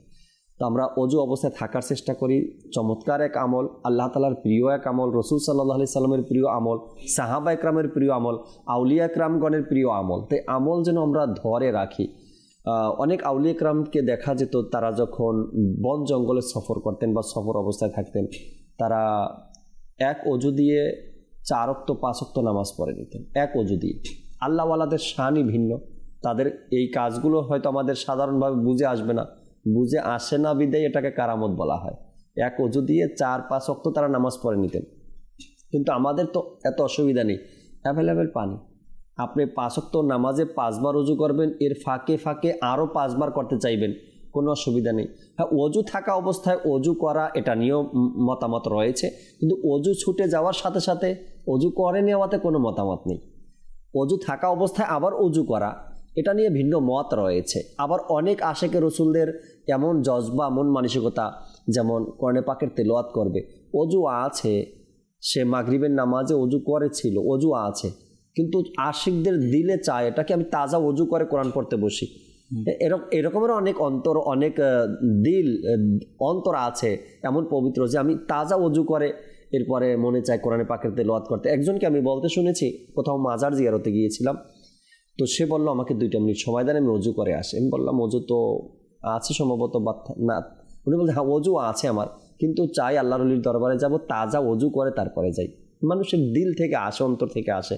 তো আমরা অজু অবস্থায় থাকার চেষ্টা করি। চমৎকার এক আমল, আল্লাহ তাআলার প্রিয় এক আমল, রসুল সাল্লাল্লাহু আলাইহি সাল্লামের প্রিয় আমল, সাহাবা একরামের প্রিয় আমল, আউলিয়া একরামগণের প্রিয় আমল। তাই আমল যেন আমরা ধরে রাখি। অনেক আউলিয়া একরামকে দেখা যেত তারা যখন বন জঙ্গলে সফর করতেন বা সফর অবস্থায় থাকতেন, তারা এক অজু দিয়ে 4 ওয়াক্ত 5 ওয়াক্ত নামাজ পড়ে নিতেন, এক অজু দিয়ে। আল্লাহওয়ালাদের শানই ভিন্ন, তাদের এই কাজগুলো হয়তো আমাদের সাধারণভাবে বুঝে আসবে না, বুঝে আসে না বিদায় এটাকে কারামত বলা হয়। এক অজু দিয়ে 4-5 ওয়াক্ত তারা নামাজ পড়ে নিতেন। কিন্তু আমাদের তো এত অসুবিধা নেই, অ্যাভেলেবেল পানি। আপনি 5 ওয়াক্ত নামাজে 5 বার অজু করবেন, এর ফাঁকে ফাঁকে আরও 5 বার করতে চাইবেন, কোনো অসুবিধা নেই। হ্যাঁ, অজু থাকা অবস্থায় অজু করা এটা নিয়েও মতামত রয়েছে, কিন্তু অজু ছুটে যাওয়ার সাথে সাথে অজু করে নেওয়াতে কোনো মতামত নেই। অজু থাকা অবস্থায় আবার অজু করা, এটা নিয়ে ভিন্ন মত রয়েছে। আবার অনেক আশেকে রসুলদের এমন জজবা, মন মানসিকতা, যেমন কোরআনে পাকের তেলাওয়াত করবে, অজু আছে, সে মাগরিবের নামাজে অজু করেছিল, অজু আছে, কিন্তু আশিকদের দিলে চায় এটাকে আমি তাজা অজু করে কোরআন পড়তে বসি। এরকমের অনেক দিল অন্তর আছে এমন পবিত্র, যে আমি তাজা অজু করে এরপরে মনে চায় কোরআনে পাকের তেলাওয়াত করতে। একজনকে আমি বলতে শুনেছি, কোথাও মাজার জিয়ারতে গিয়েছিলাম, তো সে বলল আমাকে 2টা মিনিট সময় দেন, আমি অজু করে আসি। আমি বললাম অজু তো আছে সম্ভবত বা না। উনি বলতে হ্যাঁ অজু আছে আমার, কিন্তু চাই আল্লাহর ওলির দরবারে যাব, তাজা অজু করে তারপরে যাই। মানুষের দিল থেকে আসে, অন্তর থেকে আসে।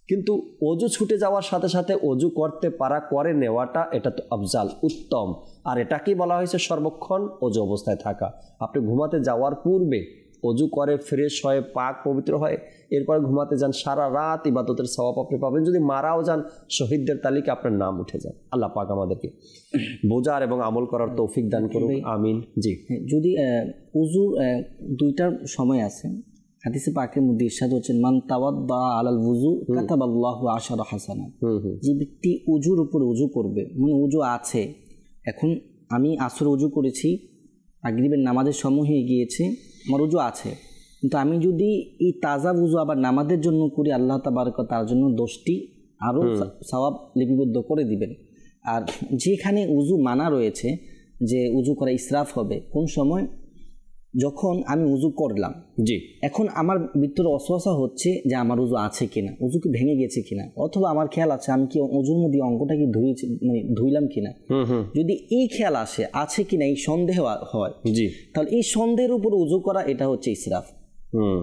কিন্তু অজু ছুটে যাওয়ার সাথে সাথে অজু করতে পারা, করে নেওয়াটা, এটা তো আফজাল, উত্তম। আর এটাকেই বলা হয়েছে সর্বক্ষণ অজু অবস্থায় থাকা। আপনি ঘুমাতে যাওয়ার পূর্বে অজু করে ফ্রেশ হয়ে পাক পবিত্র হয়, এরপরে ঘুমাতে যান, সারা রাত ইবাদতের সওয়াব আপনি পাবেন। যদি মারাও যান, শহীদদের তালিকা আপনার নাম উঠে যায়। আল্লাহ পাক আমাদেরকে বোঝার এবং আমল করার তৌফিক দান করুন, আমিন। জি, যদি উজুর 2টার সময় আছে, হাদিসে পাকের মধ্যে ইরশাদ হচ্ছেন, মান তাওয়াদ্দা আলাল উযু কাতাবাল্লাহু 10 হাসানাত। যে ব্যক্তি উজুর উপর উজু করবে, মানে উজু আছে, এখন আমি আসর উজু করেছি, মাগরিবের নামাজের সময় হয়ে গিয়েছে, আমার উজু আছে, কিন্তু আমি যদি এই তাজা উজু আবার নামাজের জন্য করি, আল্লাহ তাবারক তার জন্য 10টি আরও সওয়াব লিপিবদ্ধ করে দিবেন। আর যেখানে উজু মানা রয়েছে যে উজু করা ইসরাফ হবে, কোন সময়? যখন আমি উজু করলাম, জি, এখন আমার ভিতরে অসহসা হচ্ছে যে আমার উজু আছে কিনা, উজু কি ভেঙে গেছে কিনা, অথবা আমার খেয়াল আছে আমি কি উজুর মধ্যে অঙ্গটা কি ধুইলাম কিনা। যদি এই খেয়াল আসে আছে কিনা, এই সন্দেহ হয়, জি, তাহলে এই সন্দেহের উপর উজু করা, এটা হচ্ছে ইসরাফ,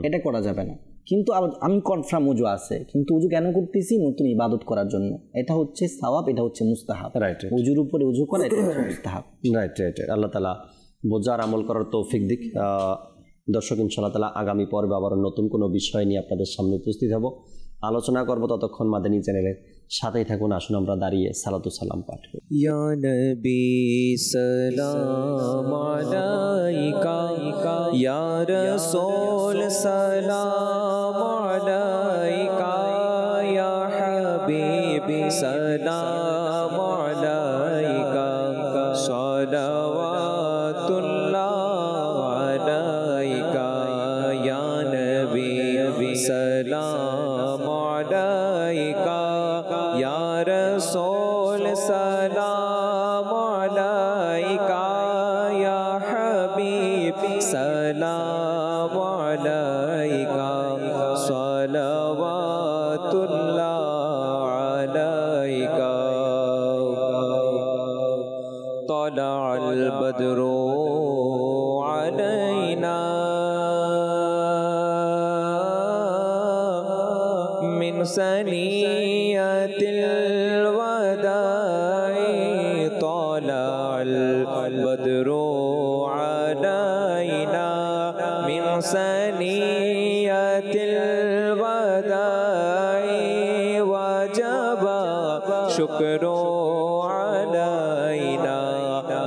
এটা করা যাবে না। কিন্তু আমি কনফার্ম উজু আছে, কিন্তু উজু কেন করতেছি? নতুন ইবাদত করার জন্য। এটা হচ্ছে সওয়াব, এটা হচ্ছে মুস্তাহাব। রাইট, উজুর উপরে উজু করা, এটা হচ্ছে মুস্তাহাব। Right right. আল্লাহ তাআলা বোঝার আমল করার তৌফিক দিক। দর্শক, ইনশাআল্লাহ তাআলা আগামী পর্বে আবার নতুন কোনো বিষয় নিয়ে আপনাদের সামনে উপস্থিত হব, আলোচনা করব। ততক্ষণ মাদানী চ্যানেলের সাথেই থাকুন। আসুন আমরা দাঁড়িয়ে সালাতু সালাম পাঠ করি। ইয়া নবী সালাম আলাইকা, ইয়া রাসূল সালাম আলাইকা, ইয়া হাবিবি সালাম আলাইকা, সালাওয়াতুল্লাহ আলাইকা, ইয়া নবী সালাম আলাইকা, ইয়া রাসূল সালাম আলাইকা, ইয়া البدر علينا من ثنيات الوداع طلع البدر علينا من ثنيات الوداع وجب شكر علينا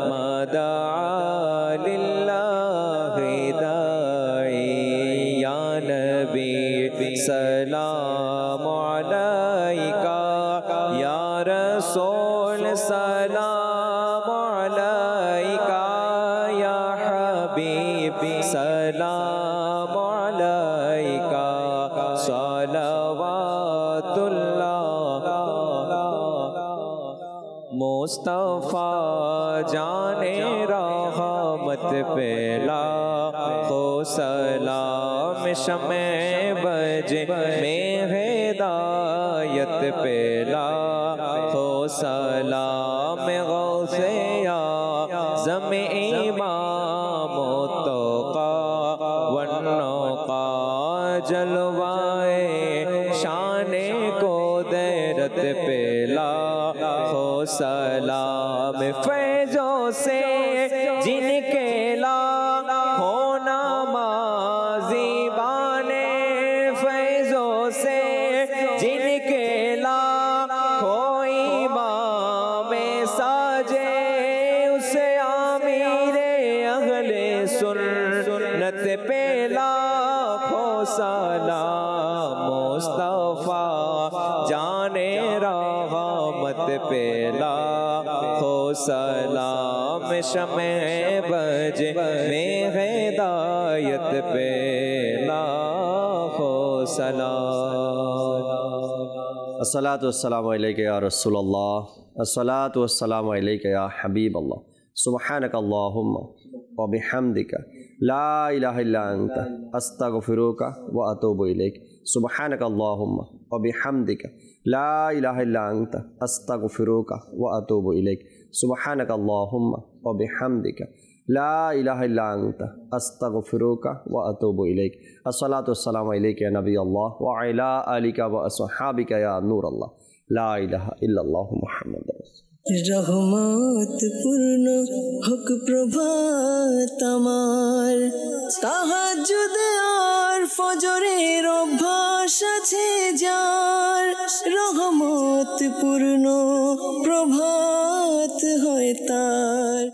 ما دعا لله داعي يا نبي سلام عليك يا رسول سلام عليك يا حبيب سلام عليك صلوات الله मुस्तफ़ा जाने रहमत पेला हो सलाम शमे बज में हिदायत पेला हो सलाम गौसे आज़म इमाम तोक़ा वन्नोक़ा जलवाए शाने को देरत पेला हो सलाम फैजों से जिनके ला हो नमाज़ी बाने फैजों से जिनके ला हो इमाम साजे उसे आमीरे अगले सुन्नत पेला हो सलाम मुस्तफ़ा जाने रहमत पेला हो सलाम शमे बज में हिदायत पेला हो सलाम अस्सलातु वस्सलामु अलैका या रसूलल्लाह अस्सलातु वस्सलामु अलैका या हबीबल्लाह सुब्हानक अल्लाहुम्मा व बिहम्दिका ला इलाहा इल्ला अंता अस्तगफिरुका व अतूबु इलैक सुब्हानक अल्लाहुम्मा व बिहम्दिका ला इलाहा इल्ला अंता अस्तगफिरुका व अतूबु इलैक सुब्हानक अल्लाहुम्मा व बिहम्दिका ला इलाहा इल्ला अंता अस्तगफिरुका व अतूबु इलैक अस्सलातु वस्सलामु अलैका या नबी अल्लाह व अला आलिका व अस्हाबिका या नूर अल्लाह ला इलाहा इल्लल्लाहु मुहम्मदुर রহমত পূর্ণ হক প্রভাত আমার তাহাজ্জুদ আর ফজরের অভ্যাস আছে যার রহমত পূর্ণ প্রভাত হয় তার